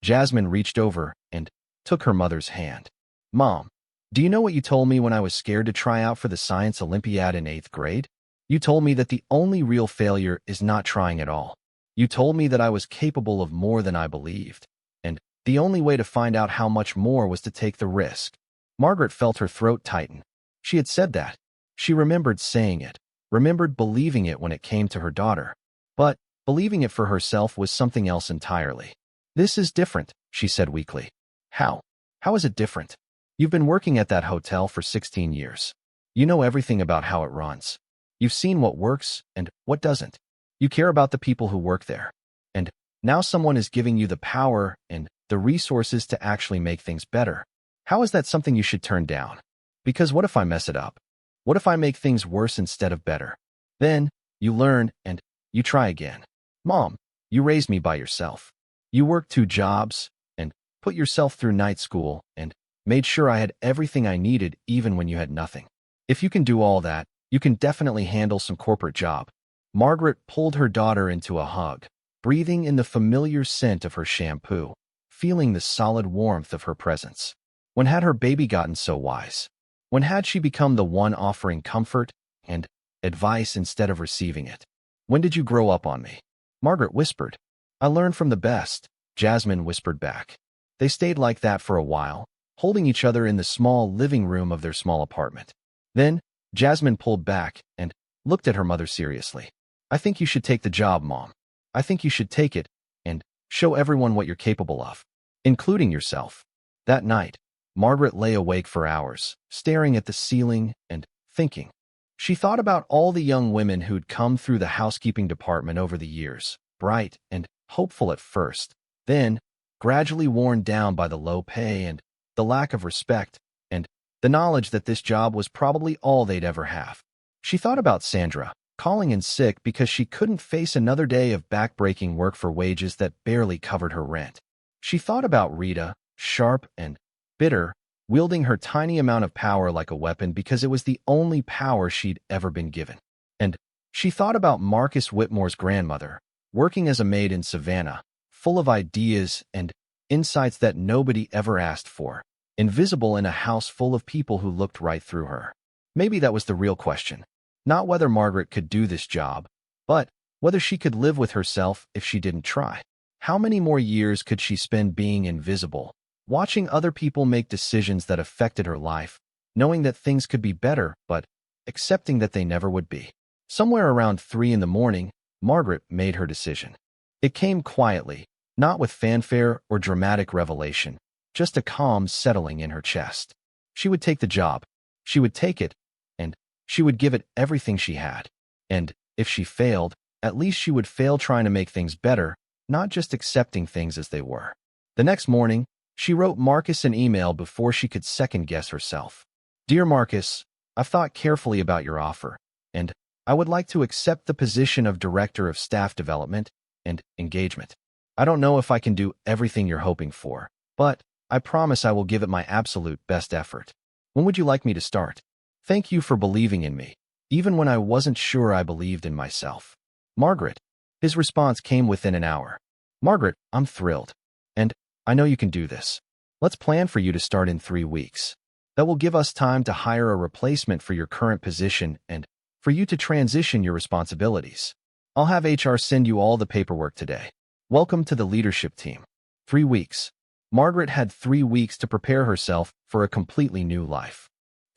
Jasmine reached over and took her mother's hand. Mom, do you know what you told me when I was scared to try out for the science Olympiad in 8th grade? You told me that the only real failure is not trying at all. You told me that I was capable of more than I believed, and the only way to find out how much more was to take the risk. Margaret felt her throat tighten. She had said that. She remembered saying it, remembered believing it when it came to her daughter. But believing it for herself was something else entirely. This is different, she said weakly. How? How is it different? You've been working at that hotel for 16 years. You know everything about how it runs. You've seen what works and what doesn't. You care about the people who work there. And now someone is giving you the power and the resources to actually make things better. How is that something you should turn down? Because what if I mess it up? What if I make things worse instead of better? Then you learn and you try again. Mom, you raised me by yourself. You worked 2 jobs and put yourself through night school and made sure I had everything I needed even when you had nothing. If you can do all that, you can definitely handle some corporate job. Margaret pulled her daughter into a hug, breathing in the familiar scent of her shampoo, feeling the solid warmth of her presence. When had her baby gotten so wise? When had she become the one offering comfort and advice instead of receiving it? When did you grow up on me? Margaret whispered. I learned from the best, Jasmine whispered back. They stayed like that for a while, holding each other in the small living room of their small apartment. Then, Jasmine pulled back and looked at her mother seriously. I think you should take the job, Mom. I think you should take it and show everyone what you're capable of, including yourself. That night, Margaret lay awake for hours, staring at the ceiling and thinking. She thought about all the young women who'd come through the housekeeping department over the years, bright and hopeful at first, then gradually worn down by the low pay and the lack of respect, and the knowledge that this job was probably all they'd ever have. She thought about Sandra, calling in sick because she couldn't face another day of back-breaking work for wages that barely covered her rent. She thought about Rita, sharp and bitter, wielding her tiny amount of power like a weapon because it was the only power she'd ever been given. And she thought about Marcus Whitmore's grandmother, working as a maid in Savannah, full of ideas and insights that nobody ever asked for, invisible in a house full of people who looked right through her. Maybe that was the real question. Not whether Margaret could do this job, but whether she could live with herself if she didn't try. How many more years could she spend being invisible, watching other people make decisions that affected her life, knowing that things could be better, but accepting that they never would be? Somewhere around 3 in the morning, Margaret made her decision. It came quietly, not with fanfare or dramatic revelation, just a calm settling in her chest. She would take the job. She would take it, and She would give it everything she had. And if she failed, at least she would fail trying to make things better, not just accepting things as they were. The next morning, she wrote Marcus an email before she could second-guess herself. Dear Marcus, I've thought carefully about your offer, and I would like to accept the position of Director of Staff Development and Engagement. I don't know if I can do everything you're hoping for, but I promise I will give it my absolute best effort. When would you like me to start? Thank you for believing in me, even when I wasn't sure I believed in myself. Margaret. His response came within an hour. Margaret, I'm thrilled. And I know you can do this. Let's plan for you to start in 3 weeks. That will give us time to hire a replacement for your current position and for you to transition your responsibilities. I'll have HR send you all the paperwork today. Welcome to the leadership team. 3 weeks. Margaret had 3 weeks to prepare herself for a completely new life.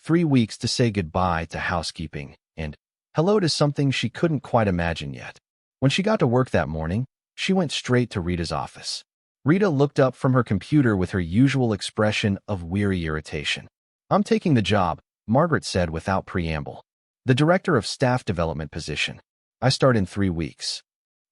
3 weeks to say goodbye to housekeeping and hello to something she couldn't quite imagine yet. When she got to work that morning, she went straight to Rita's office. Rita looked up from her computer with her usual expression of weary irritation. I'm taking the job, Margaret said without preamble. The Director of Staff Development position. I start in 3 weeks.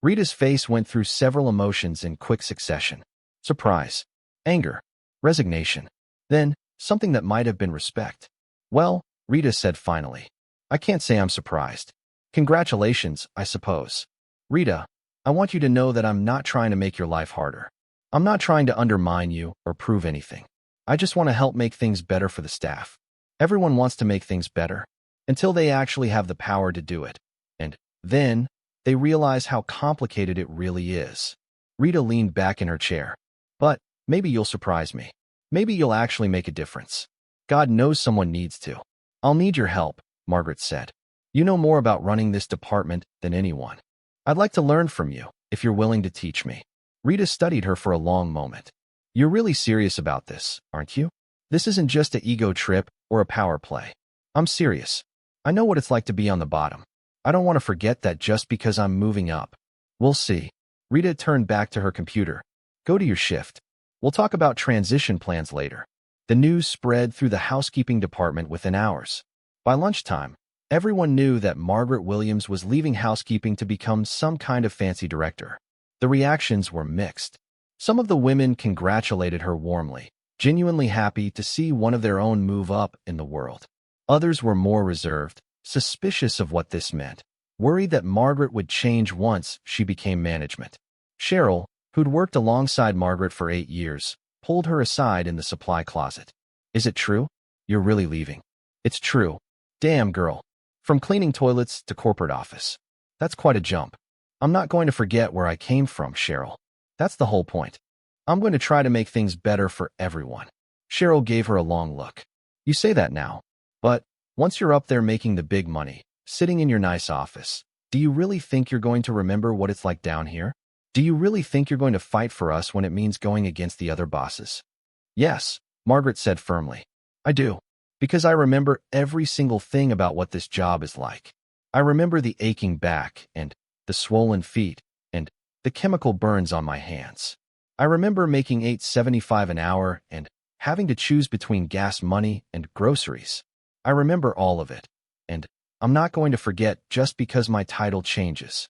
Rita's face went through several emotions in quick succession. Surprise, anger, resignation, then something that might have been respect. Well, Rita said finally. I can't say I'm surprised. Congratulations, I suppose. Rita, I want you to know that I'm not trying to make your life harder. I'm not trying to undermine you or prove anything. I just want to help make things better for the staff. Everyone wants to make things better until they actually have the power to do it. And then they realize how complicated it really is. Rita leaned back in her chair. But maybe you'll surprise me. Maybe you'll actually make a difference. God knows someone needs to. I'll need your help, Margaret said. You know more about running this department than anyone. I'd like to learn from you, if you're willing to teach me. Rita studied her for a long moment. You're really serious about this, aren't you? This isn't just an ego trip or a power play. I'm serious. I know what it's like to be on the bottom. I don't want to forget that just because I'm moving up. We'll see. Rita turned back to her computer. Go to your shift. We'll talk about transition plans later. The news spread through the housekeeping department within hours. By lunchtime, everyone knew that Margaret Williams was leaving housekeeping to become some kind of fancy director. The reactions were mixed. Some of the women congratulated her warmly, genuinely happy to see one of their own move up in the world. Others were more reserved, suspicious of what this meant, worried that Margaret would change once she became management. Cheryl, who'd worked alongside Margaret for 8 years, pulled her aside in the supply closet. Is it true? You're really leaving? It's true. Damn, girl. From cleaning toilets to corporate office. That's quite a jump. I'm not going to forget where I came from, Cheryl. That's the whole point. I'm going to try to make things better for everyone. Cheryl gave her a long look. You say that now. But once you're up there making the big money, sitting in your nice office, do you really think you're going to remember what it's like down here? Do you really think you're going to fight for us when it means going against the other bosses? Yes, Margaret said firmly. I do. Because I remember every single thing about what this job is like. I remember the aching back and the swollen feet and the chemical burns on my hands. I remember making $8.75 an hour and having to choose between gas money and groceries. I remember all of it, and I'm not going to forget just because my title changes.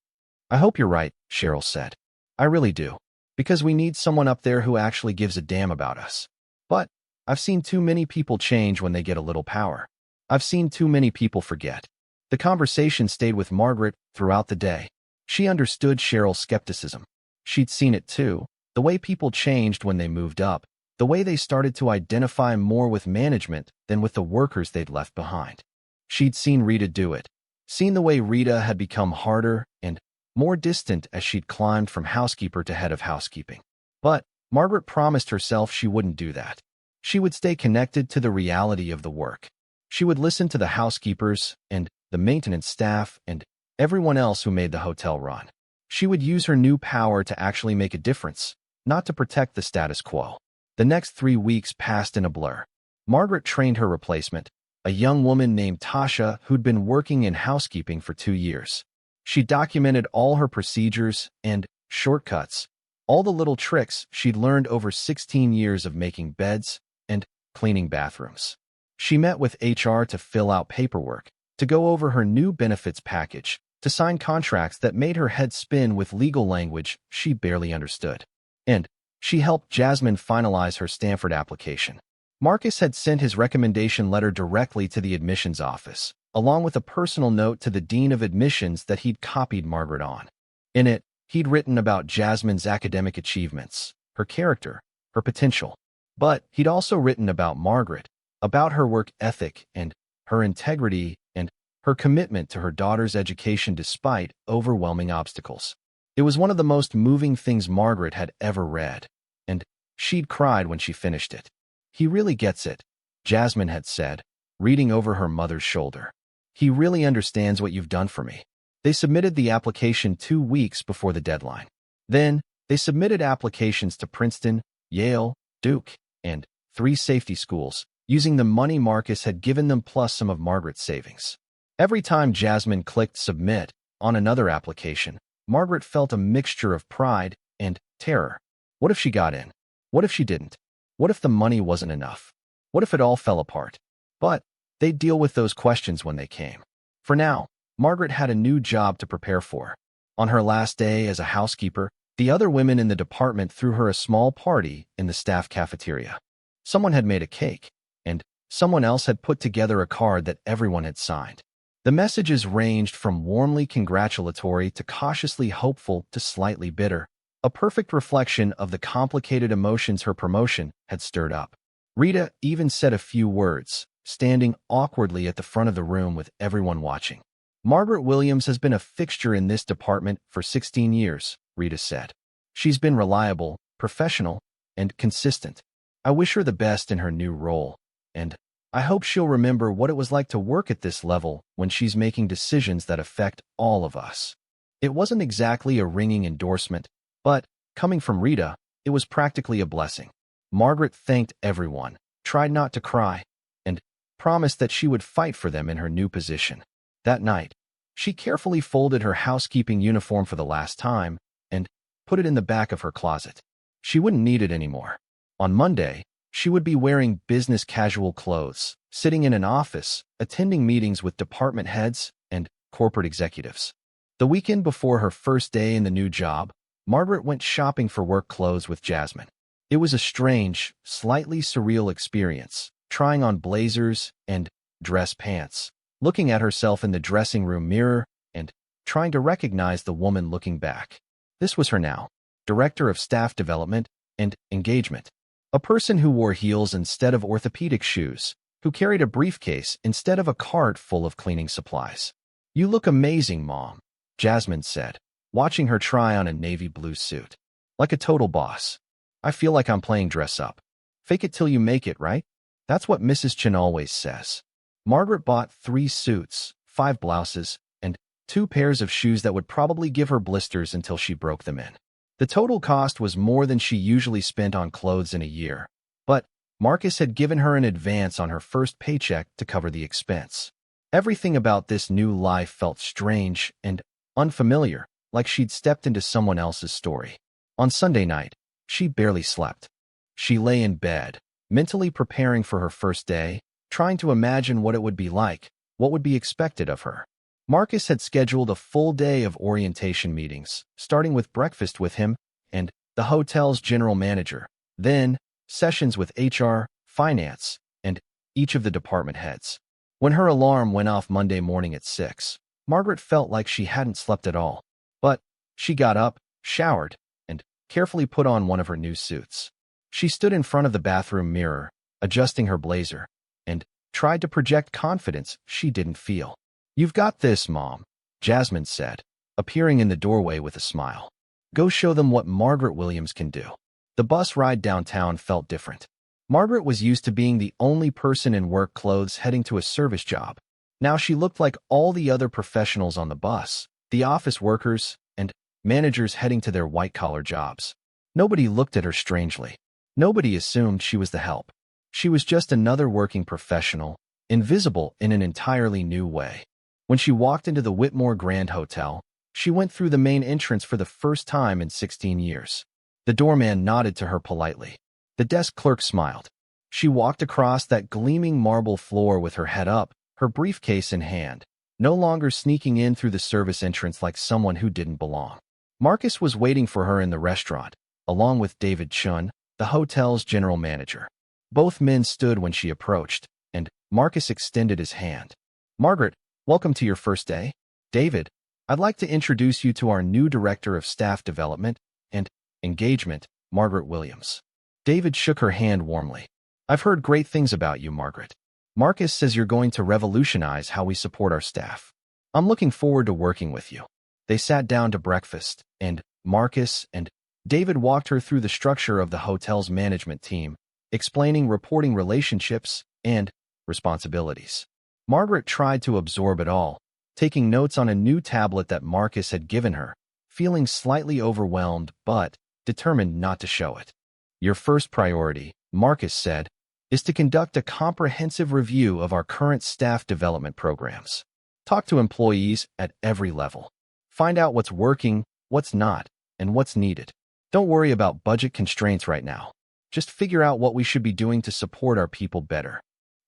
I hope you're right, Cheryl said. I really do, because we need someone up there who actually gives a damn about us. But I've seen too many people change when they get a little power. I've seen too many people forget. The conversation stayed with Margaret throughout the day. She understood Cheryl's skepticism. She'd seen it too, the way people changed when they moved up, the way they started to identify more with management than with the workers they'd left behind. She'd seen Rita do it, seen the way Rita had become harder and more distant as she'd climbed from housekeeper to head of housekeeping. But Margaret promised herself she wouldn't do that. She would stay connected to the reality of the work. She would listen to the housekeepers and the maintenance staff and everyone else who made the hotel run. She would use her new power to actually make a difference, not to protect the status quo. The next 3 weeks passed in a blur. Margaret trained her replacement, a young woman named Tasha who'd been working in housekeeping for 2 years. She documented all her procedures and shortcuts, all the little tricks she'd learned over 16 years of making beds and cleaning bathrooms. She met with HR to fill out paperwork, to go over her new benefits package, to sign contracts that made her head spin with legal language she barely understood. And she helped Jasmine finalize her Stanford application. Marcus had sent his recommendation letter directly to the admissions office, along with a personal note to the dean of admissions that he'd copied Margaret on. In it, he'd written about Jasmine's academic achievements, her character, her potential. But he'd also written about Margaret, about her work ethic and her integrity and her commitment to her daughter's education despite overwhelming obstacles. It was one of the most moving things Margaret had ever read, and she'd cried when she finished it. "He really gets it," Jasmine had said, reading over her mother's shoulder. "He really understands what you've done for me." They submitted the application 2 weeks before the deadline. Then, they submitted applications to Princeton, Yale, Duke, and 3 safety schools, using the money Marcus had given them plus some of Margaret's savings. Every time Jasmine clicked submit on another application, Margaret felt a mixture of pride and terror. What if she got in? What if she didn't? What if the money wasn't enough? What if it all fell apart? But they'd deal with those questions when they came. For now, Margaret had a new job to prepare for. On her last day as a housekeeper, the other women in the department threw her a small party in the staff cafeteria. Someone had made a cake, and someone else had put together a card that everyone had signed. The messages ranged from warmly congratulatory to cautiously hopeful to slightly bitter, a perfect reflection of the complicated emotions her promotion had stirred up. Rita even said a few words, standing awkwardly at the front of the room with everyone watching. "Margaret Williams has been a fixture in this department for 16 years, Rita said. "She's been reliable, professional, and consistent. I wish her the best in her new role, and I hope she'll remember what it was like to work at this level when she's making decisions that affect all of us." It wasn't exactly a ringing endorsement, but, coming from Rita, it was practically a blessing. Margaret thanked everyone, tried not to cry, and promised that she would fight for them in her new position. That night, she carefully folded her housekeeping uniform for the last time and put it in the back of her closet. She wouldn't need it anymore. On Monday, she would be wearing business casual clothes, sitting in an office, attending meetings with department heads and corporate executives. The weekend before her first day in the new job, Margaret went shopping for work clothes with Jasmine. It was a strange, slightly surreal experience, trying on blazers and dress pants, looking at herself in the dressing room mirror and trying to recognize the woman looking back. This was her now, Director of Staff Development and Engagement. A person who wore heels instead of orthopedic shoes, who carried a briefcase instead of a cart full of cleaning supplies. "You look amazing, Mom," Jasmine said, watching her try on a navy blue suit. "Like a total boss. I feel like I'm playing dress up. Fake it till you make it, right? That's what Mrs. Chen always says." Margaret bought 3 suits, 5 blouses, and 2 pairs of shoes that would probably give her blisters until she broke them in. The total cost was more than she usually spent on clothes in a year, but Marcus had given her an advance on her first paycheck to cover the expense. Everything about this new life felt strange and unfamiliar, like she'd stepped into someone else's story. On Sunday night, she barely slept. She lay in bed, mentally preparing for her first day, trying to imagine what it would be like, what would be expected of her. Marcus had scheduled a full day of orientation meetings, starting with breakfast with him and the hotel's general manager, then sessions with HR, finance, and each of the department heads. When her alarm went off Monday morning at 6, Margaret felt like she hadn't slept at all. But she got up, showered, and carefully put on one of her new suits. She stood in front of the bathroom mirror, adjusting her blazer, and tried to project confidence she didn't feel. "You've got this, Mom," Jasmine said, appearing in the doorway with a smile. "Go show them what Margaret Williams can do." The bus ride downtown felt different. Margaret was used to being the only person in work clothes heading to a service job. Now she looked like all the other professionals on the bus, the office workers and managers heading to their white-collar jobs. Nobody looked at her strangely. Nobody assumed she was the help. She was just another working professional, invisible in an entirely new way. When she walked into the Whitmore Grand Hotel, she went through the main entrance for the first time in 16 years. The doorman nodded to her politely. The desk clerk smiled. She walked across that gleaming marble floor with her head up, her briefcase in hand, no longer sneaking in through the service entrance like someone who didn't belong. Marcus was waiting for her in the restaurant, along with David Chun, the hotel's general manager. Both men stood when she approached, and Marcus extended his hand. "Margaret, welcome to your first day. David, I'd like to introduce you to our new Director of Staff Development and Engagement, Margaret Williams." David shook her hand warmly. "I've heard great things about you, Margaret. Marcus says you're going to revolutionize how we support our staff. I'm looking forward to working with you." They sat down to breakfast, and Marcus and David walked her through the structure of the hotel's management team, explaining reporting relationships and responsibilities. Margaret tried to absorb it all, taking notes on a new tablet that Marcus had given her, feeling slightly overwhelmed but determined not to show it. "Your first priority," Marcus said, "is to conduct a comprehensive review of our current staff development programs. Talk to employees at every level. Find out what's working, what's not, and what's needed. Don't worry about budget constraints right now. Just figure out what we should be doing to support our people better.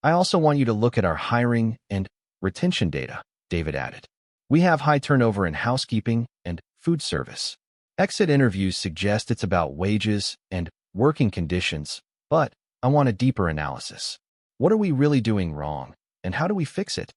I also want you to look at our hiring and retention data," David added. "We have high turnover in housekeeping and food service. Exit interviews suggest it's about wages and working conditions, but I want a deeper analysis. What are we really doing wrong, and how do we fix it?"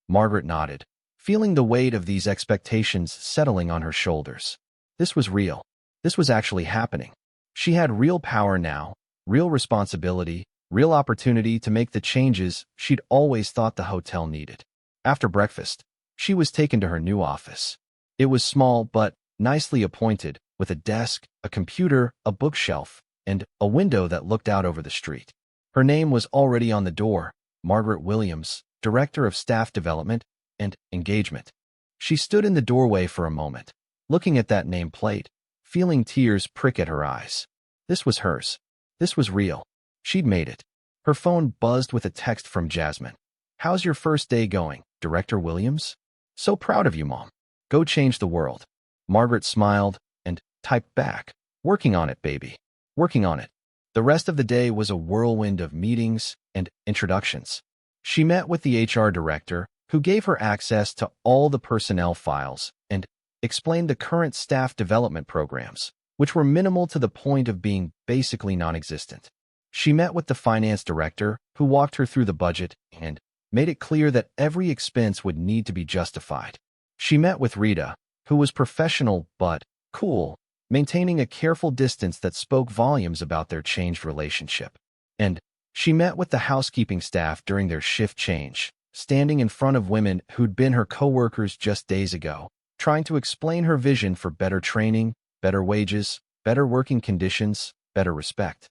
Margaret nodded, feeling the weight of these expectations settling on her shoulders. This was real. This was actually happening. She had real power now, real responsibility, real opportunity to make the changes she'd always thought the hotel needed. After breakfast, she was taken to her new office. It was small but nicely appointed, with a desk, a computer, a bookshelf, and a window that looked out over the street. Her name was already on the door: Margaret Williams, Director of Staff Development and Engagement. She stood in the doorway for a moment, looking at that nameplate, feeling tears prick at her eyes. This was hers. This was real. She'd made it. Her phone buzzed with a text from Jasmine. "How's your first day going, Director Williams? So proud of you, Mom. Go change the world." Margaret smiled and typed back, "Working on it, baby. Working on it." The rest of the day was a whirlwind of meetings and introductions. She met with the HR director, who gave her access to all the personnel files and explained the current staff development programs, which were minimal to the point of being basically non-existent. She met with the finance director, who walked her through the budget and made it clear that every expense would need to be justified. She met with Rita, who was professional but cool, maintaining a careful distance that spoke volumes about their changed relationship. And she met with the housekeeping staff during their shift change, standing in front of women who'd been her co-workers just days ago, trying to explain her vision for better training, better wages, better working conditions, better respect.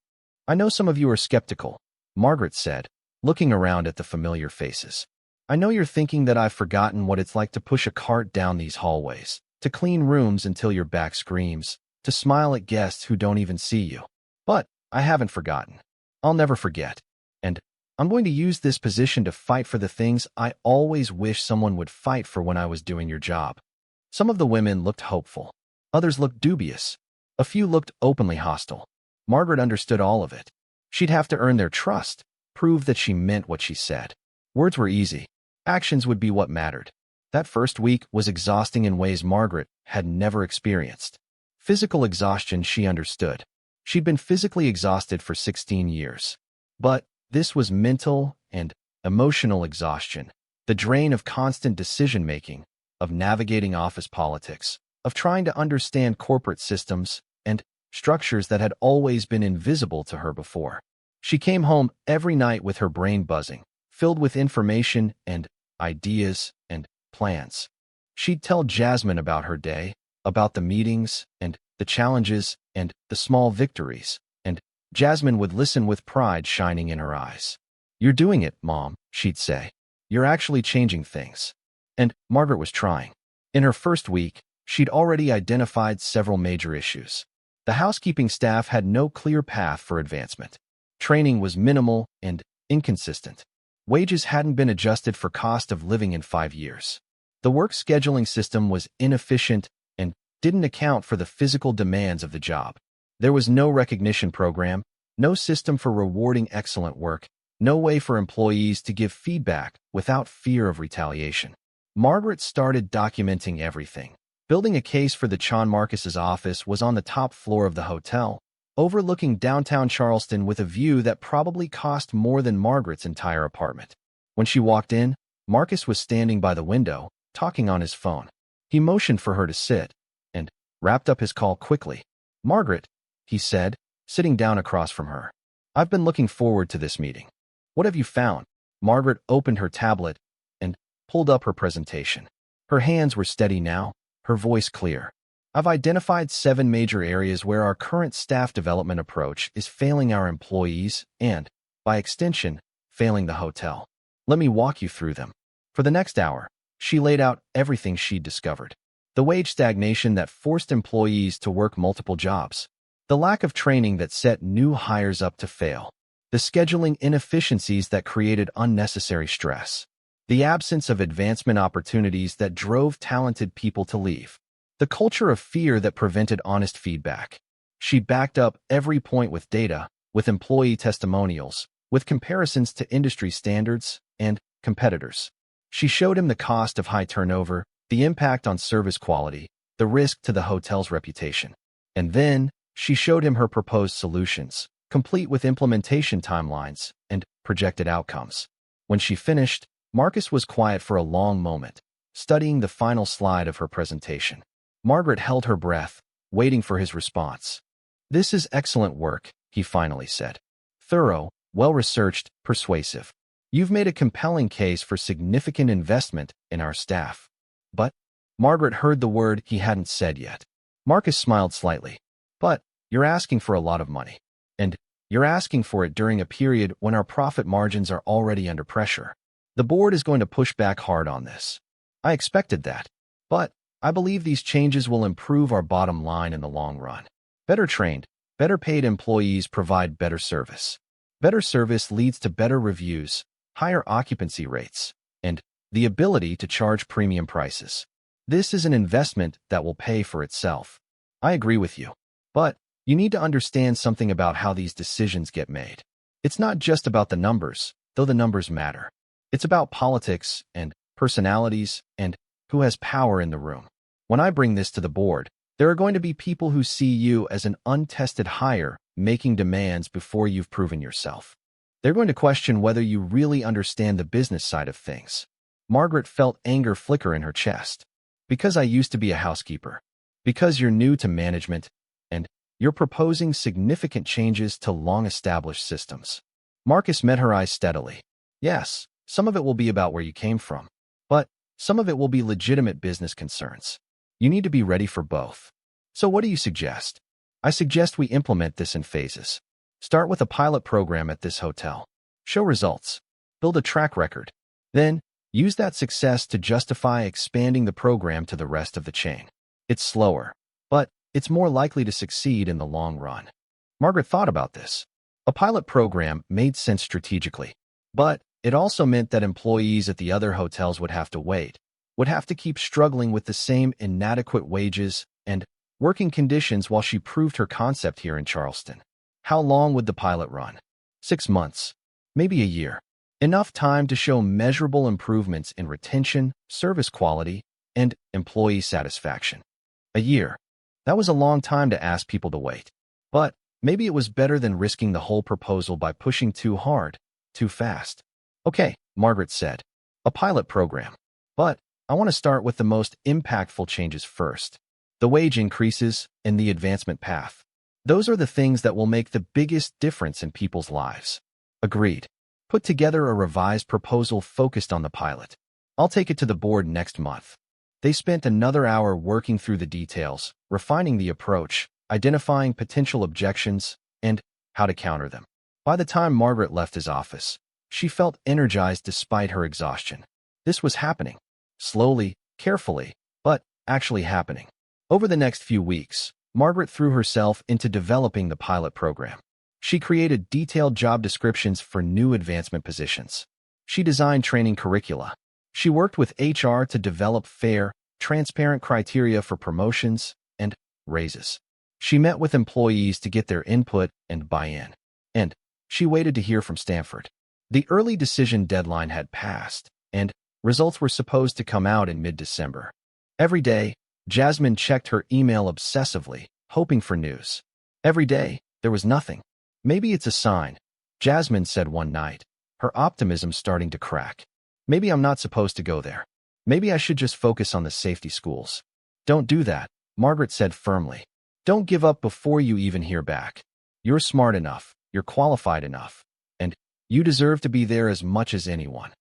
"I know some of you are skeptical," Margaret said, looking around at the familiar faces. "I know you're thinking that I've forgotten what it's like to push a cart down these hallways, to clean rooms until your back screams, to smile at guests who don't even see you. But I haven't forgotten. I'll never forget. And I'm going to use this position to fight for the things I always wish someone would fight for when I was doing your job." Some of the women looked hopeful. Others looked dubious. A few looked openly hostile. Margaret understood all of it. She'd have to earn their trust, prove that she meant what she said. Words were easy. Actions would be what mattered. That first week was exhausting in ways Margaret had never experienced. Physical exhaustion she understood. She'd been physically exhausted for 16 years. But this was mental and emotional exhaustion, the drain of constant decision-making, of navigating office politics, of trying to understand corporate systems and structures that had always been invisible to her before. She came home every night with her brain buzzing, filled with information and ideas and plans. She'd tell Jasmine about her day, about the meetings and the challenges and the small victories, and Jasmine would listen with pride shining in her eyes. "You're doing it, Mom," she'd say. "You're actually changing things." And Margaret was trying. In her first week, she'd already identified several major issues. The housekeeping staff had no clear path for advancement. Training was minimal and inconsistent. Wages hadn't been adjusted for cost of living in 5 years. The work scheduling system was inefficient and didn't account for the physical demands of the job. There was no recognition program, no system for rewarding excellent work, No way for employees to give feedback without fear of retaliation. Margaret started documenting everything. Building a case for the John Marcus's office was on the top floor of the hotel, overlooking downtown Charleston with a view that probably cost more than Margaret's entire apartment. When she walked in, Marcus was standing by the window, talking on his phone. He motioned for her to sit, and wrapped up his call quickly. "Margaret," he said, sitting down across from her. "I've been looking forward to this meeting. What have you found?" Margaret opened her tablet and pulled up her presentation. Her hands were steady now, her voice clear. "I've identified 7 major areas where our current staff development approach is failing our employees and, by extension, failing the hotel. Let me walk you through them." For the next hour, she laid out everything she'd discovered. The wage stagnation that forced employees to work multiple jobs. The lack of training that set new hires up to fail. The scheduling inefficiencies that created unnecessary stress. The absence of advancement opportunities that drove talented people to leave. The culture of fear that prevented honest feedback. She backed up every point with data, with employee testimonials, with comparisons to industry standards and competitors. She showed him the cost of high turnover, the impact on service quality, the risk to the hotel's reputation. And then, she showed him her proposed solutions, complete with implementation timelines and projected outcomes. When she finished, Marcus was quiet for a long moment, studying the final slide of her presentation. Margaret held her breath, waiting for his response. "This is excellent work," he finally said. "Thorough, well-researched, persuasive. You've made a compelling case for significant investment in our staff." "But," Margaret heard the word he hadn't said yet. Marcus smiled slightly. "But, you're asking for a lot of money. And you're asking for it during a period when our profit margins are already under pressure. The board is going to push back hard on this. I expected that. But I believe these changes will improve our bottom line in the long run. Better trained, better paid employees provide better service. Better service leads to better reviews, higher occupancy rates, and the ability to charge premium prices. This is an investment that will pay for itself. I agree with you. But you need to understand something about how these decisions get made. It's not just about the numbers, though the numbers matter. It's about politics and personalities and who has power in the room. When I bring this to the board, there are going to be people who see you as an untested hire making demands before you've proven yourself. They're going to question whether you really understand the business side of things. Margaret felt anger flicker in her chest. Because I used to be a housekeeper. Because you're new to management, and you're proposing significant changes to long-established systems. Marcus met her eyes steadily. Yes, some of it will be about where you came from, but some of it will be legitimate business concerns. You need to be ready for both. So what do you suggest? I suggest we implement this in phases. Start with a pilot program at this hotel. Show results. Build a track record. Then, use that success to justify expanding the program to the rest of the chain. It's slower, but it's more likely to succeed in the long run. Margaret thought about this. A pilot program made sense strategically, but it also meant that employees at the other hotels would have to wait, would have to keep struggling with the same inadequate wages and working conditions while she proved her concept here in Charleston. How long would the pilot run? 6 months, maybe a year. Enough time to show measurable improvements in retention, service quality, and employee satisfaction. A year. That was a long time to ask people to wait. But maybe it was better than risking the whole proposal by pushing too hard, too fast. Okay, Margaret said. A pilot program. But I want to start with the most impactful changes first. The wage increases and the advancement path. Those are the things that will make the biggest difference in people's lives. Agreed. Put together a revised proposal focused on the pilot. I'll take it to the board next month. They spent another hour working through the details, refining the approach, identifying potential objections, and how to counter them. By the time Margaret left his office, she felt energized despite her exhaustion. This was happening. Slowly, carefully, but actually happening. Over the next few weeks, Margaret threw herself into developing the pilot program. She created detailed job descriptions for new advancement positions. She designed training curricula. She worked with HR to develop fair, transparent criteria for promotions and raises. She met with employees to get their input and buy-in. And she waited to hear from Stanford. The early decision deadline had passed, and results were supposed to come out in mid-December. Every day, Jasmine checked her email obsessively, hoping for news. Every day, there was nothing. Maybe it's a sign, Jasmine said one night, her optimism starting to crack. Maybe I'm not supposed to go there. Maybe I should just focus on the safety schools. Don't do that, Margaret said firmly. Don't give up before you even hear back. You're smart enough, you're qualified enough, and you deserve to be there as much as anyone.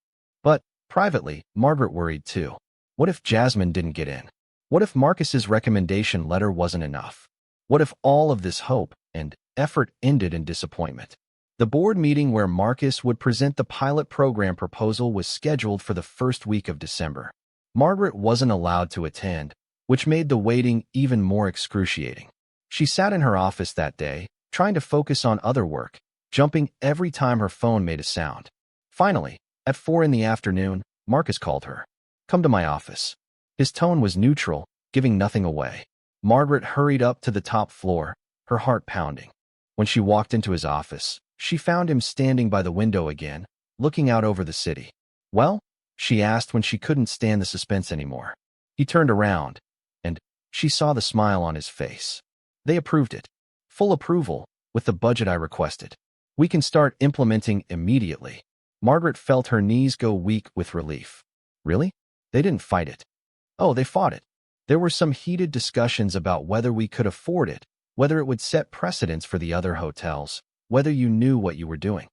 But, privately, Margaret worried too. What if Jasmine didn't get in? What if Marcus's recommendation letter wasn't enough? What if all of this hope and effort ended in disappointment? The board meeting where Marcus would present the pilot program proposal was scheduled for the first week of December. Margaret wasn't allowed to attend, which made the waiting even more excruciating. She sat in her office that day, trying to focus on other work, jumping every time her phone made a sound. Finally, at 4 p.m, Marcus called her. Come to my office. His tone was neutral, giving nothing away. Margaret hurried up to the top floor, her heart pounding. When she walked into his office, she found him standing by the window again, looking out over the city. Well? She asked when she couldn't stand the suspense anymore. He turned around, and she saw the smile on his face. They approved it. Full approval, with the budget I requested. We can start implementing immediately. Margaret felt her knees go weak with relief. Really? They didn't fight it. Oh, they fought it. There were some heated discussions about whether we could afford it, whether it would set precedents for the other hotels, whether you knew what you were doing.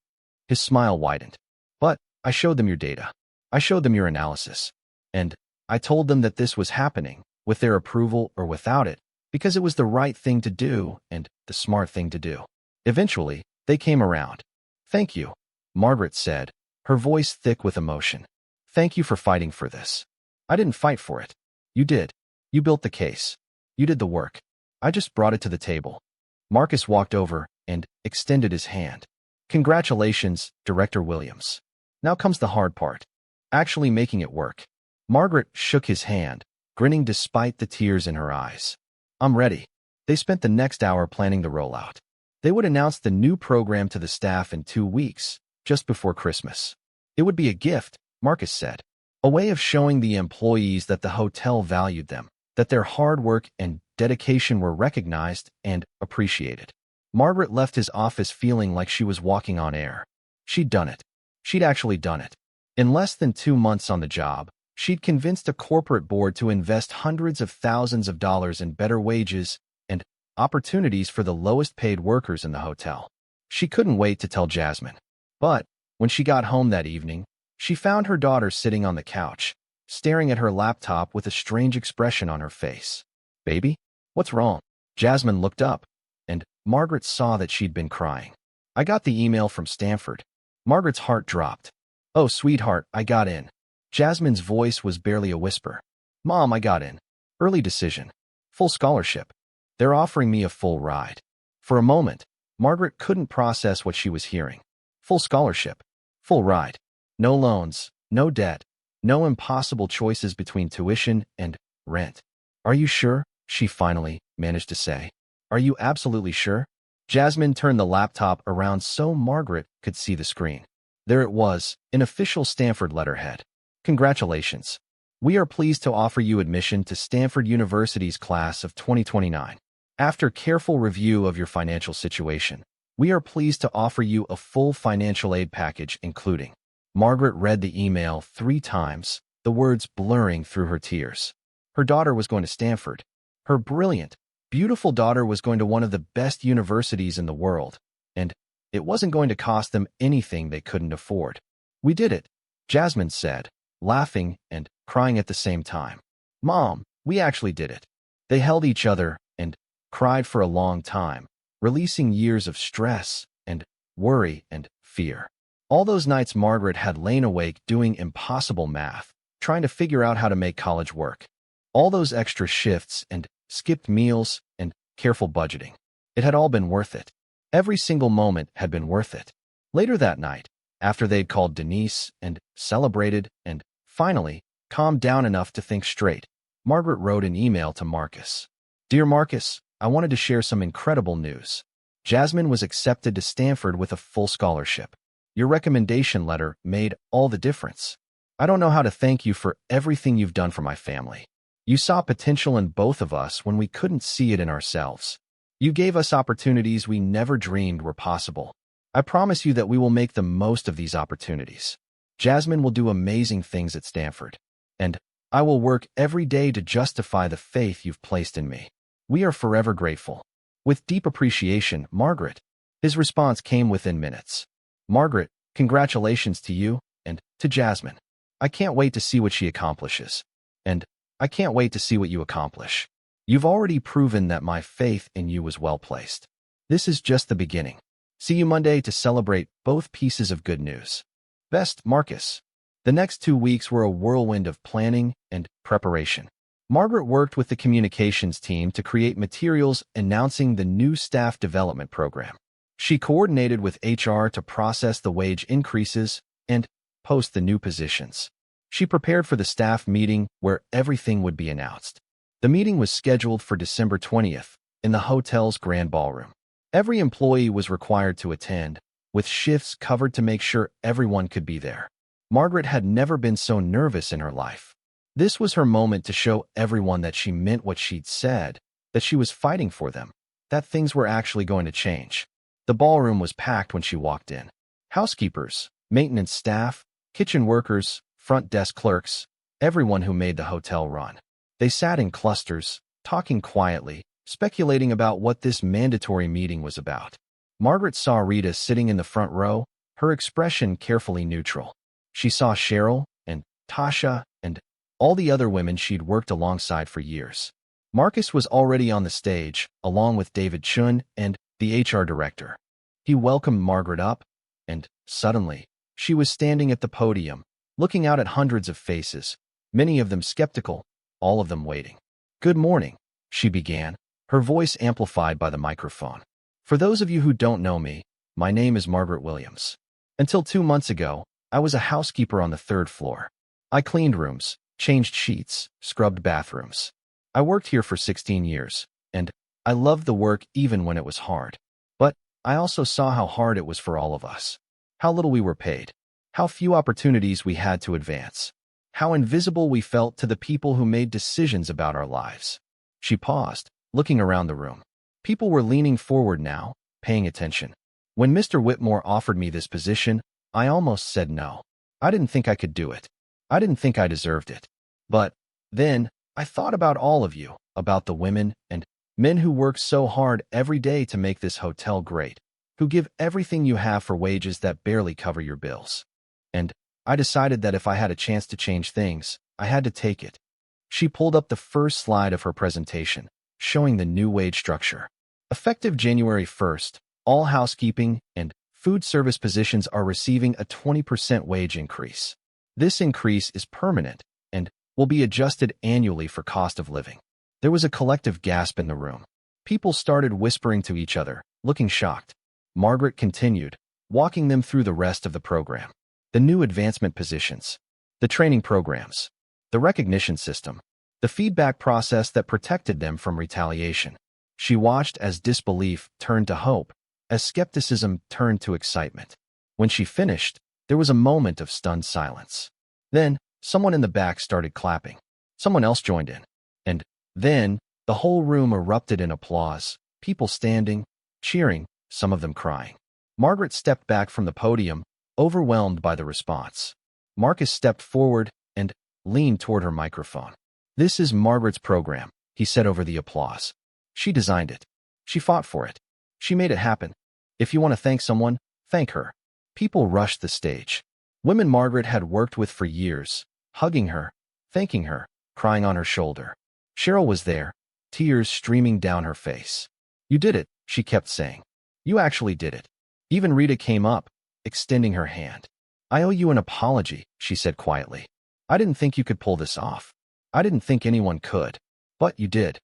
His smile widened. But I showed them your data. I showed them your analysis. And I told them that this was happening, with their approval or without it, because it was the right thing to do and the smart thing to do. Eventually, they came around. Thank you, Margaret said, her voice thick with emotion. Thank you for fighting for this. I didn't fight for it. You did. You built the case. You did the work. I just brought it to the table. Marcus walked over and extended his hand. Congratulations, Director Williams. Now comes the hard part. Actually making it work. Margaret shook his hand, grinning despite the tears in her eyes. I'm ready. They spent the next hour planning the rollout. They would announce the new program to the staff in 2 weeks, just before Christmas. It would be a gift, Marcus said. A way of showing the employees that the hotel valued them, that their hard work and dedication were recognized and appreciated. Margaret left his office feeling like she was walking on air. She'd done it. She'd actually done it. In less than 2 months on the job, she'd convinced a corporate board to invest hundreds of thousands of dollars in better wages and opportunities for the lowest-paid workers in the hotel. She couldn't wait to tell Jasmine. But when she got home that evening, she found her daughter sitting on the couch, staring at her laptop with a strange expression on her face. Baby? What's wrong? Jasmine looked up, and Margaret saw that she'd been crying. I got the email from Stanford. Margaret's heart dropped. Oh, sweetheart, I got in. Jasmine's voice was barely a whisper. Mom, I got in. Early decision. Full scholarship. They're offering me a full ride. For a moment, Margaret couldn't process what she was hearing. Full scholarship. Full ride. No loans, no debt, no impossible choices between tuition and rent. Are you sure? She finally managed to say. Are you absolutely sure? Jasmine turned the laptop around so Margaret could see the screen. There it was, an official Stanford letterhead. Congratulations. We are pleased to offer you admission to Stanford University's class of 2029. After careful review of your financial situation, we are pleased to offer you a full financial aid package including. Margaret read the email 3 times, the words blurring through her tears. Her daughter was going to Stanford. Her brilliant, beautiful daughter was going to one of the best universities in the world, and it wasn't going to cost them anything they couldn't afford. We did it, Jasmine said, laughing and crying at the same time. Mom, we actually did it. They held each other and cried for a long time, releasing years of stress and worry and fear. All those nights Margaret had lain awake doing impossible math, trying to figure out how to make college work. All those extra shifts and skipped meals and careful budgeting. It had all been worth it. Every single moment had been worth it. Later that night, after they'd called Denise and celebrated and, finally, calmed down enough to think straight, Margaret wrote an email to Marcus. Dear Marcus, I wanted to share some incredible news. Jasmine was accepted to Stanford with a full scholarship. Your recommendation letter made all the difference. I don't know how to thank you for everything you've done for my family. You saw potential in both of us when we couldn't see it in ourselves. You gave us opportunities we never dreamed were possible. I promise you that we will make the most of these opportunities. Jasmine will do amazing things at Stanford. And I will work every day to justify the faith you've placed in me. We are forever grateful. With deep appreciation, Margaret. His response came within minutes. Margaret, congratulations to you, and to Jasmine. I can't wait to see what she accomplishes. And I can't wait to see what you accomplish. You've already proven that my faith in you was well placed. This is just the beginning. See you Monday to celebrate both pieces of good news. Best, Marcus. The next 2 weeks were a whirlwind of planning and preparation. Margaret worked with the communications team to create materials announcing the new staff development program. She coordinated with HR to process the wage increases and post the new positions. She prepared for the staff meeting where everything would be announced. The meeting was scheduled for December 20th in the hotel's grand ballroom. Every employee was required to attend, with shifts covered to make sure everyone could be there. Margaret had never been so nervous in her life. This was her moment to show everyone that she meant what she'd said, that she was fighting for them, that things were actually going to change. The ballroom was packed when she walked in. Housekeepers, maintenance staff, kitchen workers, front desk clerks, everyone who made the hotel run. They sat in clusters, talking quietly, speculating about what this mandatory meeting was about. Margaret saw Rita sitting in the front row, her expression carefully neutral. She saw Cheryl and Tasha and all the other women she'd worked alongside for years. Marcus was already on the stage, along with David Chun and the HR director. He welcomed Margaret up, and suddenly, she was standing at the podium, looking out at hundreds of faces, many of them skeptical, all of them waiting. "Good morning," she began, her voice amplified by the microphone. "For those of you who don't know me, my name is Margaret Williams. Until 2 months ago, I was a housekeeper on the 3rd floor. I cleaned rooms, changed sheets, scrubbed bathrooms. I worked here for 16 years, and I loved the work even when it was hard. But I also saw how hard it was for all of us. How little we were paid. How few opportunities we had to advance. How invisible we felt to the people who made decisions about our lives." She paused, looking around the room. People were leaning forward now, paying attention. "When Mr. Whitmore offered me this position, I almost said no. I didn't think I could do it. I didn't think I deserved it. But then I thought about all of you, about the women and men who work so hard every day to make this hotel great, who give everything you have for wages that barely cover your bills. And I decided that if I had a chance to change things, I had to take it." She pulled up the first slide of her presentation, showing the new wage structure. Effective January 1st, all housekeeping and food service positions are receiving a 20% wage increase. This increase is permanent and will be adjusted annually for cost of living. There was a collective gasp in the room. People started whispering to each other, looking shocked. Margaret continued, walking them through the rest of the program. The new advancement positions, the training programs, the recognition system, the feedback process that protected them from retaliation. She watched as disbelief turned to hope, as skepticism turned to excitement. When she finished, there was a moment of stunned silence. Then, someone in the back started clapping. Someone else joined in. And then, the whole room erupted in applause, people standing, cheering, some of them crying. Margaret stepped back from the podium, overwhelmed by the response. Marcus stepped forward and leaned toward her microphone. "This is Margaret's program," he said over the applause. "She designed it. She fought for it. She made it happen. If you want to thank someone, thank her." People rushed the stage. Women Margaret had worked with for years, hugging her, thanking her, crying on her shoulder. Cheryl was there, tears streaming down her face. "You did it," she kept saying. "You actually did it." Even Rita came up, extending her hand. "I owe you an apology," she said quietly. "I didn't think you could pull this off. I didn't think anyone could. But you did.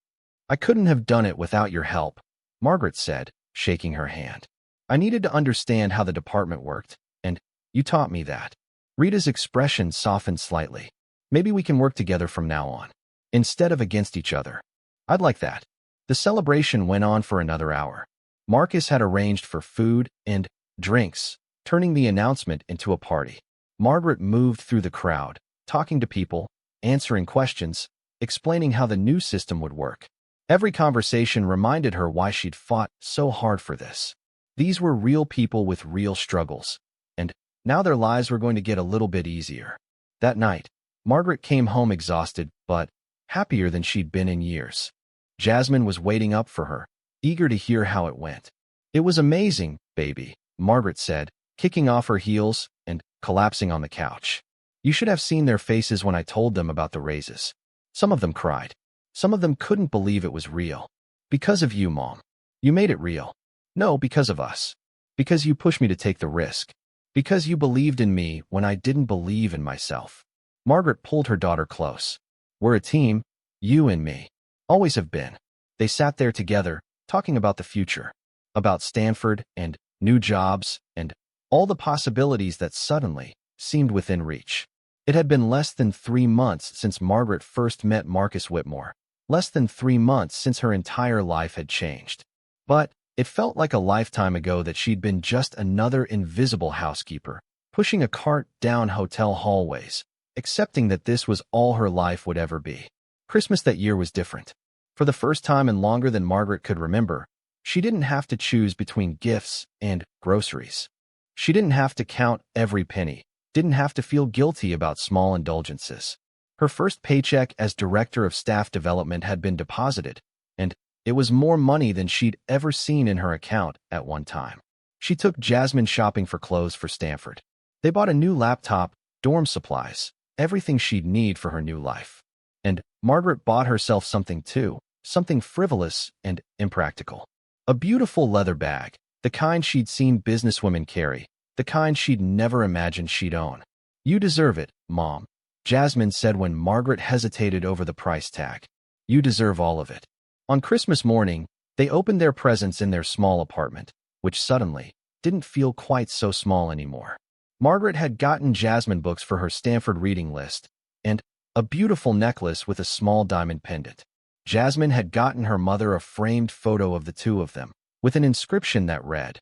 I couldn't have done it without your help," Margaret said, shaking her hand. "I needed to understand how the department worked, and you taught me that." Rita's expression softened slightly. "Maybe we can work together from now on, instead of against each other. I'd like that." The celebration went on for another hour. Marcus had arranged for food and drinks, turning the announcement into a party. Margaret moved through the crowd, talking to people, answering questions, explaining how the new system would work. Every conversation reminded her why she'd fought so hard for this. These were real people with real struggles, and now their lives were going to get a little bit easier. That night, Margaret came home exhausted, but happier than she'd been in years. Jasmine was waiting up for her, eager to hear how it went. "It was amazing, baby," Margaret said, kicking off her heels and collapsing on the couch. "You should have seen their faces when I told them about the raises. Some of them cried. Some of them couldn't believe it was real. Because of you, Mom. You made it real. No, because of us. Because you pushed me to take the risk. Because you believed in me when I didn't believe in myself." Margaret pulled her daughter close. "We're a team, you and me. Always have been." They sat there together, talking about the future, about Stanford and new jobs and all the possibilities that suddenly seemed within reach. It had been less than 3 months since Margaret first met Marcus Whitmore, less than 3 months since her entire life had changed. But it felt like a lifetime ago that she'd been just another invisible housekeeper, pushing a cart down hotel hallways, accepting that this was all her life would ever be. Christmas that year was different. For the first time in longer than Margaret could remember, she didn't have to choose between gifts and groceries. She didn't have to count every penny, didn't have to feel guilty about small indulgences. Her first paycheck as director of staff development had been deposited, and it was more money than she'd ever seen in her account at one time. She took Jasmine shopping for clothes for Stanford. They bought a new laptop, dorm supplies, everything she'd need for her new life. And Margaret bought herself something too, something frivolous and impractical. A beautiful leather bag, the kind she'd seen businesswomen carry, the kind she'd never imagined she'd own. "You deserve it, Mom," Jasmine said when Margaret hesitated over the price tag. "You deserve all of it." On Christmas morning, they opened their presents in their small apartment, which suddenly didn't feel quite so small anymore. Margaret had gotten Jasmine books for her Stanford reading list, and a beautiful necklace with a small diamond pendant. Jasmine had gotten her mother a framed photo of the two of them, with an inscription that read,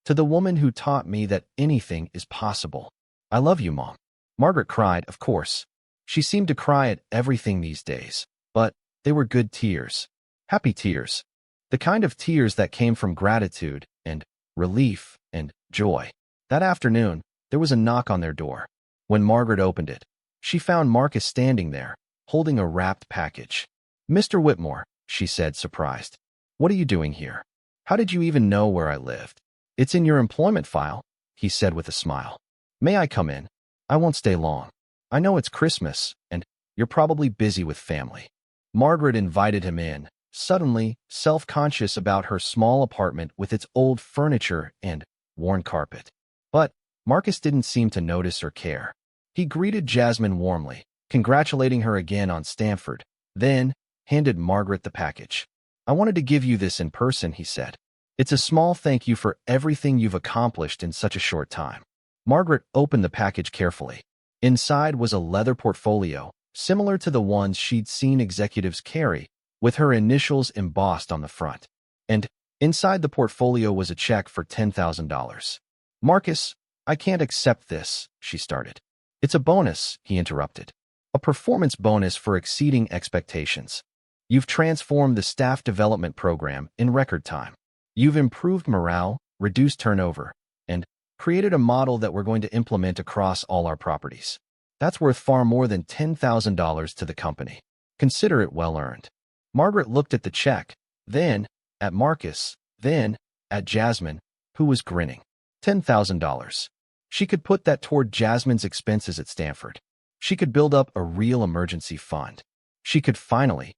"To the woman who taught me that anything is possible. I love you, Mom." Margaret cried, of course. She seemed to cry at everything these days, but they were good tears. Happy tears. The kind of tears that came from gratitude and relief and joy. That afternoon, there was a knock on their door. When Margaret opened it, she found Marcus standing there, holding a wrapped package. "Mr. Whitmore," she said, surprised. "What are you doing here? How did you even know where I lived?" "It's in your employment file," he said with a smile. "May I come in? I won't stay long. I know it's Christmas, and you're probably busy with family." Margaret invited him in, suddenly self-conscious about her small apartment with its old furniture and worn carpet. But Marcus didn't seem to notice or care. He greeted Jasmine warmly, congratulating her again on Stanford, then handed Margaret the package. "I wanted to give you this in person," he said. "It's a small thank you for everything you've accomplished in such a short time." Margaret opened the package carefully. Inside was a leather portfolio, similar to the ones she'd seen executives carry, with her initials embossed on the front. And inside the portfolio was a check for $10,000. "Marcus, I can't accept this," she started. "It's a bonus," he interrupted. "A performance bonus for exceeding expectations. You've transformed the staff development program in record time. You've improved morale, reduced turnover, and created a model that we're going to implement across all our properties. That's worth far more than $10,000 to the company. Consider it well earned." Margaret looked at the check, then at Marcus, then at Jasmine, who was grinning. $10,000. She could put that toward Jasmine's expenses at Stanford. She could build up a real emergency fund. She could finally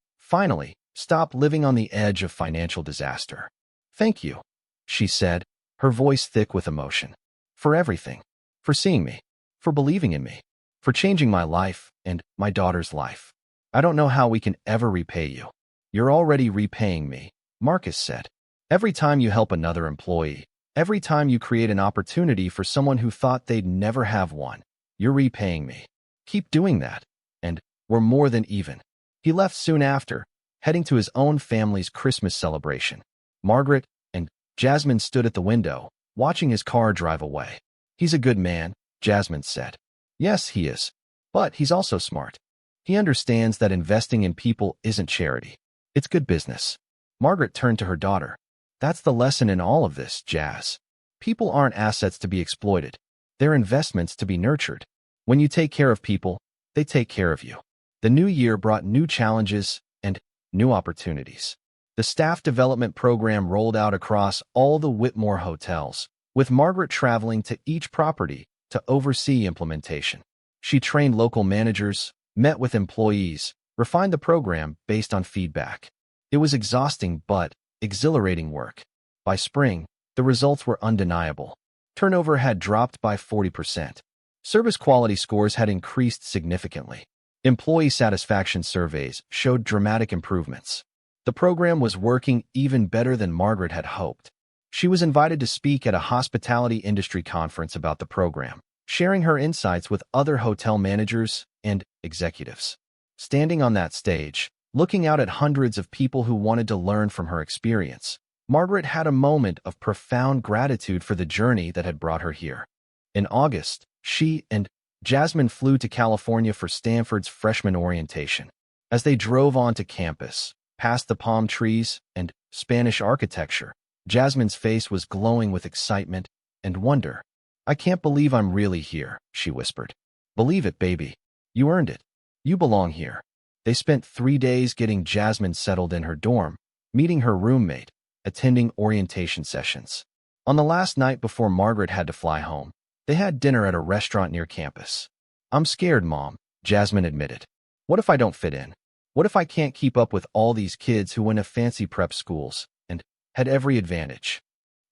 stop living on the edge of financial disaster. "Thank you," she said, her voice thick with emotion. "For everything. For seeing me. For believing in me. For changing my life and my daughter's life. I don't know how we can ever repay you." "You're already repaying me," Marcus said. "Every time you help another employee, every time you create an opportunity for someone who thought they'd never have one, you're repaying me. Keep doing that, and we're more than even." He left soon after, heading to his own family's Christmas celebration. Margaret and Jasmine stood at the window, watching his car drive away. He's a good man, Jasmine said. Yes, he is. But he's also smart. He understands that investing in people isn't charity. It's good business. Margaret turned to her daughter. That's the lesson in all of this, Jazz. People aren't assets to be exploited. They're investments to be nurtured. When you take care of people, they take care of you. The new year brought new challenges and new opportunities. The staff development program rolled out across all the Whitmore hotels, with Margaret traveling to each property to oversee implementation. She trained local managers, met with employees, refined the program based on feedback. It was exhausting but exhilarating work. By spring, the results were undeniable. Turnover had dropped by 40%. Service quality scores had increased significantly. Employee satisfaction surveys showed dramatic improvements. The program was working even better than Margaret had hoped. She was invited to speak at a hospitality industry conference about the program, sharing her insights with other hotel managers and executives. Standing on that stage, looking out at hundreds of people who wanted to learn from her experience, Margaret had a moment of profound gratitude for the journey that had brought her here. In August, she and Jasmine flew to California for Stanford's freshman orientation. As they drove onto campus, past the palm trees and Spanish architecture, Jasmine's face was glowing with excitement and wonder. I can't believe I'm really here, she whispered. Believe it, baby. You earned it. You belong here. They spent 3 days getting Jasmine settled in her dorm, meeting her roommate, attending orientation sessions. On the last night before Margaret had to fly home, they had dinner at a restaurant near campus. I'm scared, Mom, Jasmine admitted. What if I don't fit in? What if I can't keep up with all these kids who went to fancy prep schools and had every advantage?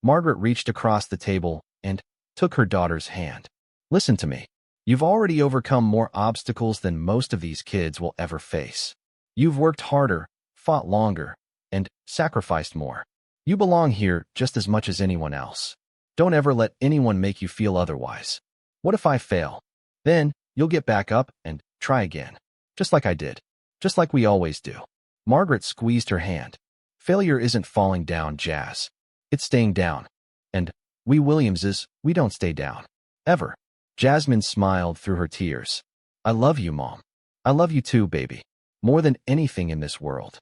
Margaret reached across the table and took her daughter's hand. Listen to me. You've already overcome more obstacles than most of these kids will ever face. You've worked harder, fought longer, and sacrificed more. You belong here just as much as anyone else. Don't ever let anyone make you feel otherwise. What if I fail? Then you'll get back up and try again. Just like I did. Just like we always do. Margaret squeezed her hand. Failure isn't falling down, Jazz. It's staying down. And we Williamses, we don't stay down. Ever. Jasmine smiled through her tears. I love you, Mom. I love you too, baby. More than anything in this world.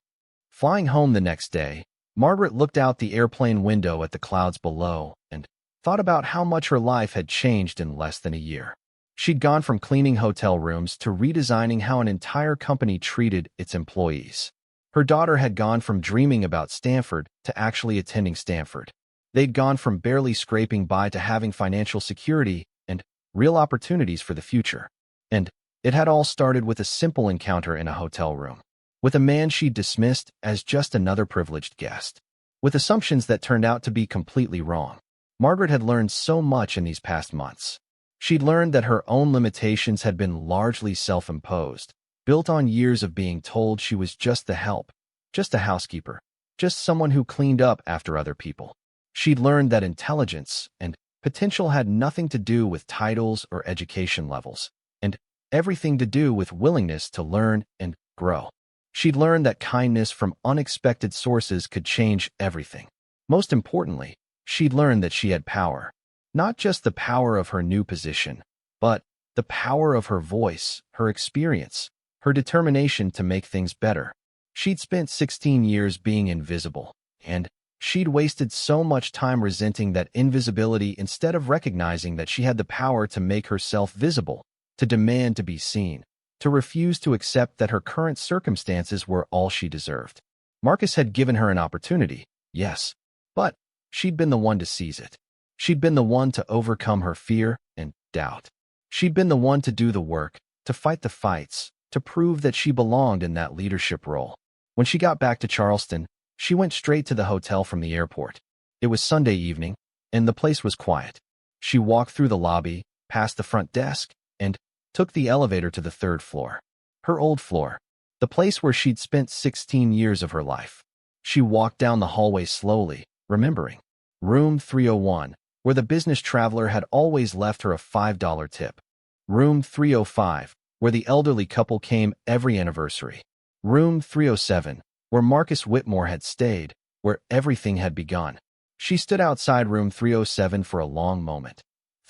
Flying home the next day, Margaret looked out the airplane window at the clouds below and thought about how much her life had changed in less than a year. She'd gone from cleaning hotel rooms to redesigning how an entire company treated its employees. Her daughter had gone from dreaming about Stanford to actually attending Stanford. They'd gone from barely scraping by to having financial security and real opportunities for the future. And it had all started with a simple encounter in a hotel room, with a man she'd dismissed as just another privileged guest, with assumptions that turned out to be completely wrong. Margaret had learned so much in these past months. She'd learned that her own limitations had been largely self-imposed, built on years of being told she was just the help, just a housekeeper, just someone who cleaned up after other people. She'd learned that intelligence and potential had nothing to do with titles or education levels, and everything to do with willingness to learn and grow. She'd learned that kindness from unexpected sources could change everything. Most importantly, she'd learned that she had power. Not just the power of her new position, but the power of her voice, her experience, her determination to make things better. She'd spent 16 years being invisible, and she'd wasted so much time resenting that invisibility instead of recognizing that she had the power to make herself visible, to demand to be seen, to refuse to accept that her current circumstances were all she deserved. Marcus had given her an opportunity, yes, but she'd been the one to seize it. She'd been the one to overcome her fear and doubt. She'd been the one to do the work, to fight the fights, to prove that she belonged in that leadership role. When she got back to Charleston, she went straight to the hotel from the airport. It was Sunday evening, and the place was quiet. She walked through the lobby, past the front desk, and took the elevator to the 3rd floor. Her old floor, the place where she'd spent 16 years of her life. She walked down the hallway slowly, remembering. Room 301, where the business traveler had always left her a $5 tip. Room 305, where the elderly couple came every anniversary. Room 307, where Marcus Whitmore had stayed, where everything had begun. She stood outside room 307 for a long moment,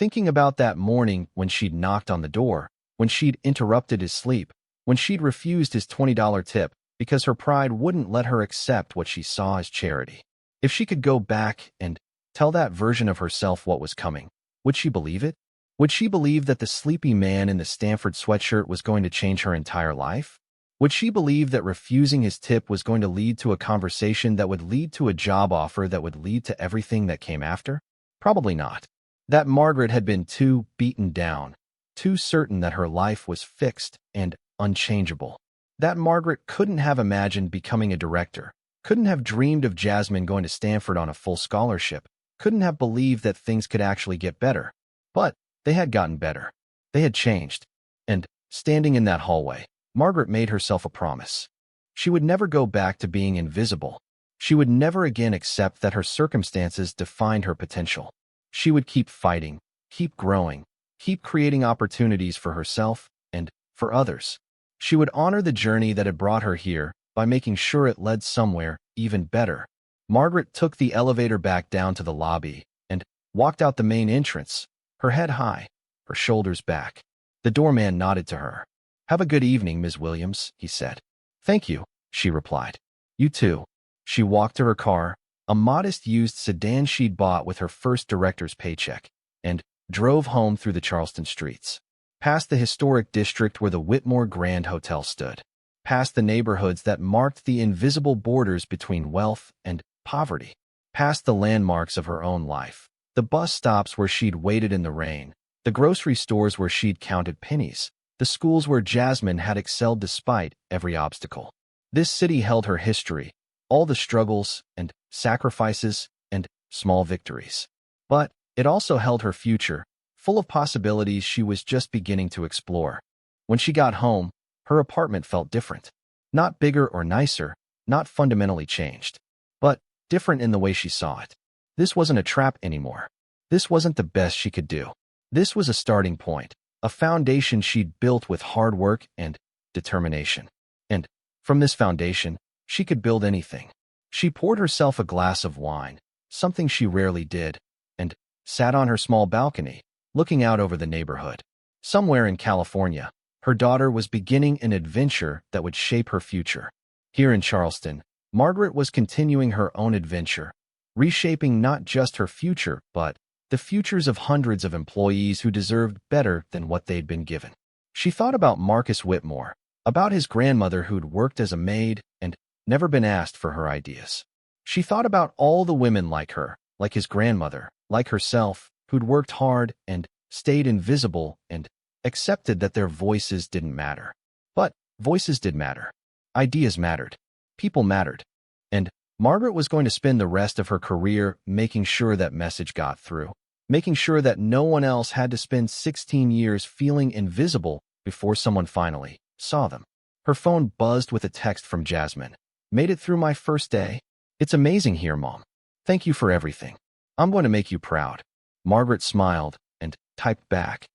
Thinking about that morning when she'd knocked on the door, when she'd interrupted his sleep, when she'd refused his $20 tip because her pride wouldn't let her accept what she saw as charity. If she could go back and tell that version of herself what was coming, would she believe it? Would she believe that the sleepy man in the Stanford sweatshirt was going to change her entire life? Would she believe that refusing his tip was going to lead to a conversation that would lead to a job offer that would lead to everything that came after? Probably not. That Margaret had been too beaten down, too certain that her life was fixed and unchangeable. That Margaret couldn't have imagined becoming a director, couldn't have dreamed of Jasmine going to Stanford on a full scholarship, couldn't have believed that things could actually get better. But they had gotten better. They had changed. And, standing in that hallway, Margaret made herself a promise. She would never go back to being invisible. She would never again accept that her circumstances defined her potential. She would keep fighting, keep growing, keep creating opportunities for herself and for others. She would honor the journey that had brought her here by making sure it led somewhere even better. Margaret took the elevator back down to the lobby and walked out the main entrance, her head high, her shoulders back. The doorman nodded to her. "Have a good evening, Ms. Williams," he said. "Thank you," she replied. "You too." She walked to her car, a modest used sedan she'd bought with her first director's paycheck, and drove home through the Charleston streets. Past the historic district where the Whitmore Grand Hotel stood. Past the neighborhoods that marked the invisible borders between wealth and poverty. Past the landmarks of her own life. The bus stops where she'd waited in the rain. The grocery stores where she'd counted pennies. The schools where Jasmine had excelled despite every obstacle. This city held her history, all the struggles and sacrifices and small victories. But it also held her future, full of possibilities she was just beginning to explore. When she got home, her apartment felt different. Not bigger or nicer, not fundamentally changed, but different in the way she saw it. This wasn't a trap anymore. This wasn't the best she could do. This was a starting point, a foundation she'd built with hard work and determination. And from this foundation, she could build anything. She poured herself a glass of wine, something she rarely did, and sat on her small balcony, looking out over the neighborhood. Somewhere in California, her daughter was beginning an adventure that would shape her future. Here in Charleston, Margaret was continuing her own adventure, reshaping not just her future, but the futures of hundreds of employees who deserved better than what they'd been given. She thought about Marcus Whitmore, about his grandmother who'd worked as a maid and never been asked for her ideas. She thought about all the women like her, like his grandmother, like herself, who'd worked hard and stayed invisible and accepted that their voices didn't matter. But voices did matter. Ideas mattered. People mattered. And Margaret was going to spend the rest of her career making sure that message got through, making sure that no one else had to spend 16 years feeling invisible before someone finally saw them. Her phone buzzed with a text from Jasmine. "Made it through my first day. It's amazing here, Mom. Thank you for everything. I'm going to make you proud." Margaret smiled and typed back,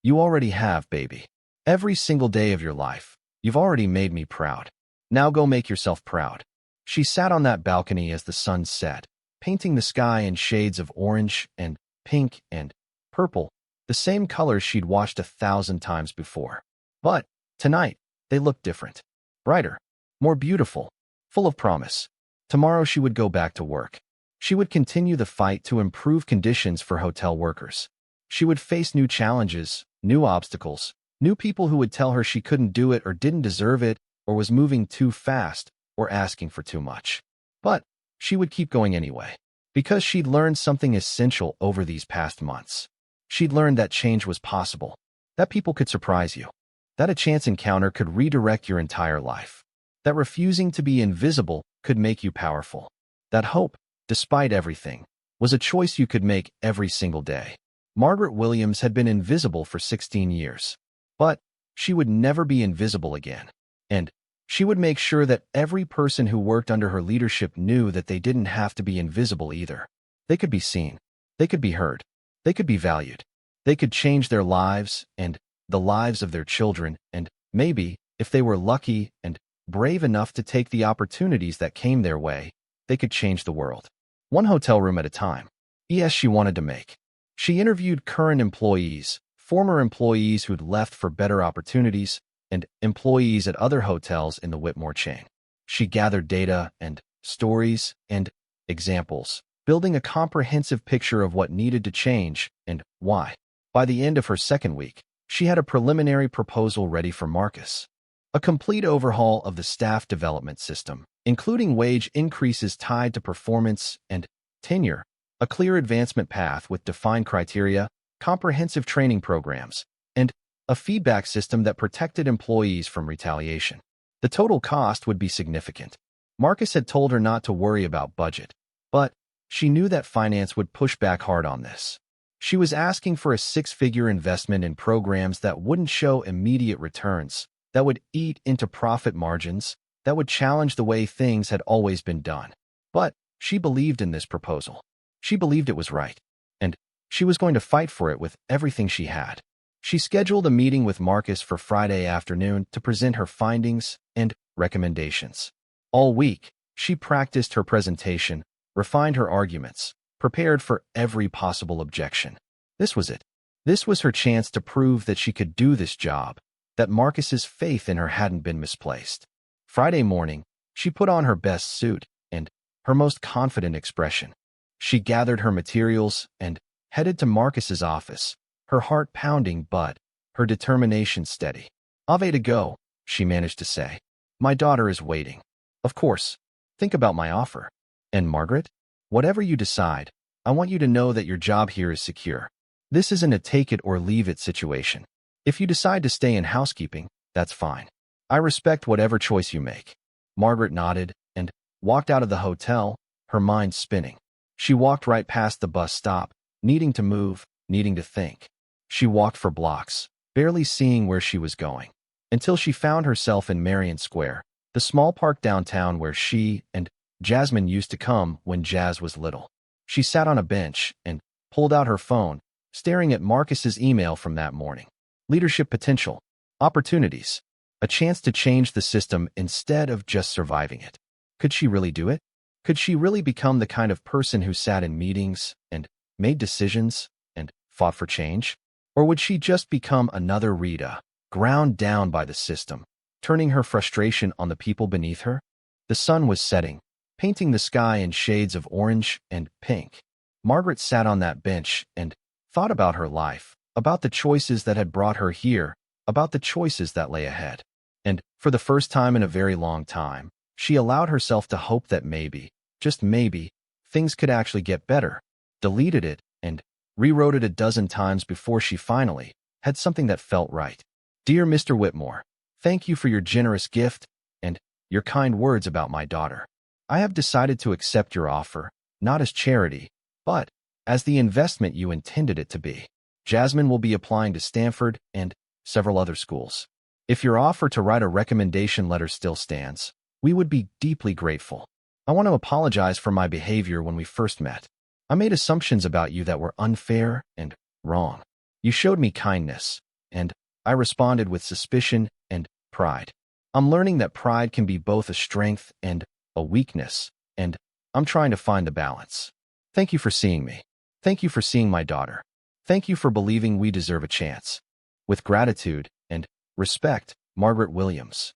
"You already have, baby. Every single day of your life, you've already made me proud. Now go make yourself proud." She sat on that balcony as the sun set, painting the sky in shades of orange and pink and purple, the same colors she'd watched 1,000 times before. But tonight, they looked different. Brighter, more beautiful, full of promise. Tomorrow she would go back to work. She would continue the fight to improve conditions for hotel workers. She would face new challenges, new obstacles, new people who would tell her she couldn't do it or didn't deserve it or was moving too fast or asking for too much. But she would keep going anyway, because she'd learned something essential over these past months. She'd learned that change was possible, that people could surprise you, that a chance encounter could redirect your entire life, that refusing to be invisible could make you powerful, that hope, despite everything, was a choice you could make every single day. Margaret Williams had been invisible for 16 years, but she would never be invisible again. And she would make sure that every person who worked under her leadership knew that they didn't have to be invisible either. They could be seen. They could be heard. They could be valued. They could change their lives and the lives of their children, and maybe, if they were lucky and brave enough to take the opportunities that came their way, they could change the world. One hotel room at a time. Yes, she wanted to make She interviewed current employees, former employees who'd left for better opportunities, and employees at other hotels in the Whitmore chain. She gathered data and stories and examples, building a comprehensive picture of what needed to change and why. By the end of her second week, she had a preliminary proposal ready for Marcus. A complete overhaul of the staff development system, including wage increases tied to performance and tenure, a clear advancement path with defined criteria, comprehensive training programs, and a feedback system that protected employees from retaliation. The total cost would be significant. Marcus had told her not to worry about budget, but she knew that finance would push back hard on this. She was asking for a six-figure investment in programs that wouldn't show immediate returns, that would eat into profit margins, that would challenge the way things had always been done. But she believed in this proposal. She believed it was right, and she was going to fight for it with everything she had. She scheduled a meeting with Marcus for Friday afternoon to present her findings and recommendations. All week, she practiced her presentation, refined her arguments, prepared for every possible objection. This was it. This was her chance to prove that she could do this job, that Marcus's faith in her hadn't been misplaced. Friday morning, she put on her best suit and her most confident expression. She gathered her materials and headed to Marcus's office, her heart pounding but her determination steady. "Ave to go," she managed to say. "My daughter is waiting. Of course, think about my offer. And Margaret, whatever you decide, I want you to know that your job here is secure. This isn't a take-it-or-leave-it situation. If you decide to stay in housekeeping, that's fine. I respect whatever choice you make." Margaret nodded and walked out of the hotel, her mind spinning. She walked right past the bus stop, needing to move, needing to think. She walked for blocks, barely seeing where she was going, until she found herself in Marion Square, the small park downtown where she and Jasmine used to come when Jazz was little. She sat on a bench and pulled out her phone, staring at Marcus's email from that morning. Leadership potential, opportunities, a chance to change the system instead of just surviving it. Could she really do it? Could she really become the kind of person who sat in meetings and made decisions and fought for change? Or would she just become another Rita, ground down by the system, turning her frustration on the people beneath her? The sun was setting, painting the sky in shades of orange and pink. Margaret sat on that bench and thought about her life, about the choices that had brought her here, about the choices that lay ahead. And for the first time in a very long time, she allowed herself to hope that maybe, just maybe, things could actually get better. Deleted it and rewrote it a dozen times before she finally had something that felt right. "Dear Mr. Whitmore, thank you for your generous gift and your kind words about my daughter. I have decided to accept your offer, not as charity, but as the investment you intended it to be. Jasmine will be applying to Stanford and several other schools. If your offer to write a recommendation letter still stands, we would be deeply grateful. I want to apologize for my behavior when we first met. I made assumptions about you that were unfair and wrong. You showed me kindness, and I responded with suspicion and pride. I'm learning that pride can be both a strength and a weakness, and I'm trying to find the balance. Thank you for seeing me. Thank you for seeing my daughter. Thank you for believing we deserve a chance. With gratitude and respect, Margaret Williams."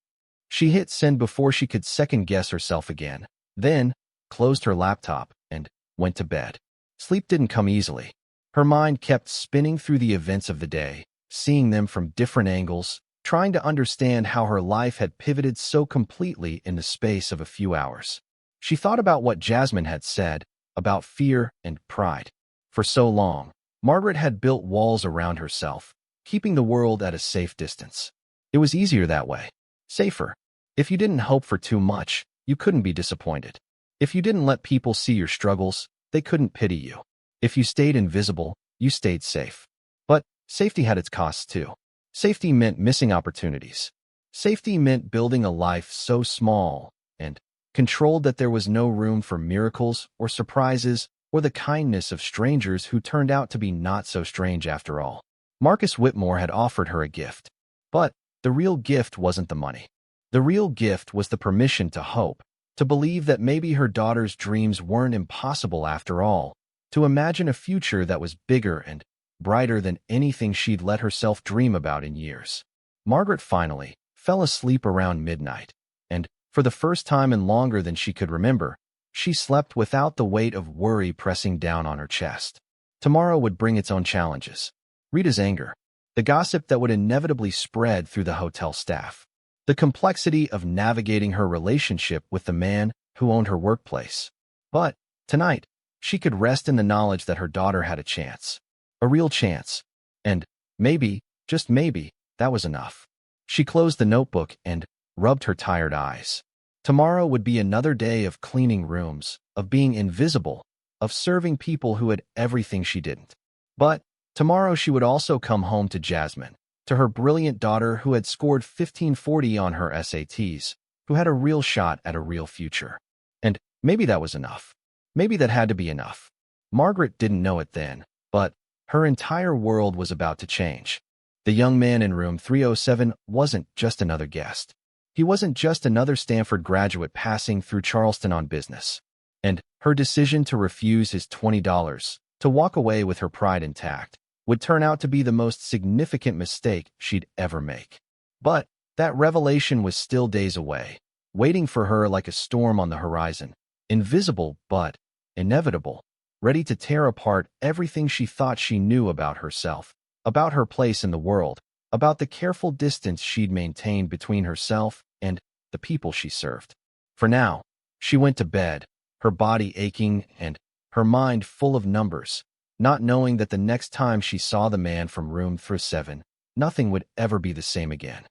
She hit send before she could second-guess herself again, then closed her laptop and went to bed. Sleep didn't come easily. Her mind kept spinning through the events of the day, seeing them from different angles, trying to understand how her life had pivoted so completely in the space of a few hours. She thought about what Jasmine had said, about fear and pride. For so long, Margaret had built walls around herself, keeping the world at a safe distance. It was easier that way. Safer. If you didn't hope for too much, you couldn't be disappointed. If you didn't let people see your struggles, they couldn't pity you. If you stayed invisible, you stayed safe. But safety had its costs too. Safety meant missing opportunities. Safety meant building a life so small and controlled that there was no room for miracles or surprises or the kindness of strangers who turned out to be not so strange after all. Marcus Whitmore had offered her a gift. But the real gift wasn't the money. The real gift was the permission to hope, to believe that maybe her daughter's dreams weren't impossible after all, to imagine a future that was bigger and brighter than anything she'd let herself dream about in years. Margaret finally fell asleep around midnight, and for the first time in longer than she could remember, she slept without the weight of worry pressing down on her chest. Tomorrow would bring its own challenges. Rita's anger, the gossip that would inevitably spread through the hotel staff, the complexity of navigating her relationship with the man who owned her workplace. But tonight, she could rest in the knowledge that her daughter had a chance. A real chance. And maybe, just maybe, that was enough. She closed the notebook and rubbed her tired eyes. Tomorrow would be another day of cleaning rooms, of being invisible, of serving people who had everything she didn't. But tomorrow she would also come home to Jasmine, to her brilliant daughter who had scored 1540 on her SATs, who had a real shot at a real future. And maybe that was enough. Maybe that had to be enough. Margaret didn't know it then, but her entire world was about to change. The young man in room 307 wasn't just another guest. He wasn't just another Stanford graduate passing through Charleston on business. And her decision to refuse his $20, to walk away with her pride intact, would turn out to be the most significant mistake she'd ever make. But that revelation was still days away, waiting for her like a storm on the horizon, invisible but inevitable, ready to tear apart everything she thought she knew about herself, about her place in the world, about the careful distance she'd maintained between herself and the people she served. For now, she went to bed, her body aching and her mind full of numbers, not knowing that the next time she saw the man from room 307, nothing would ever be the same again.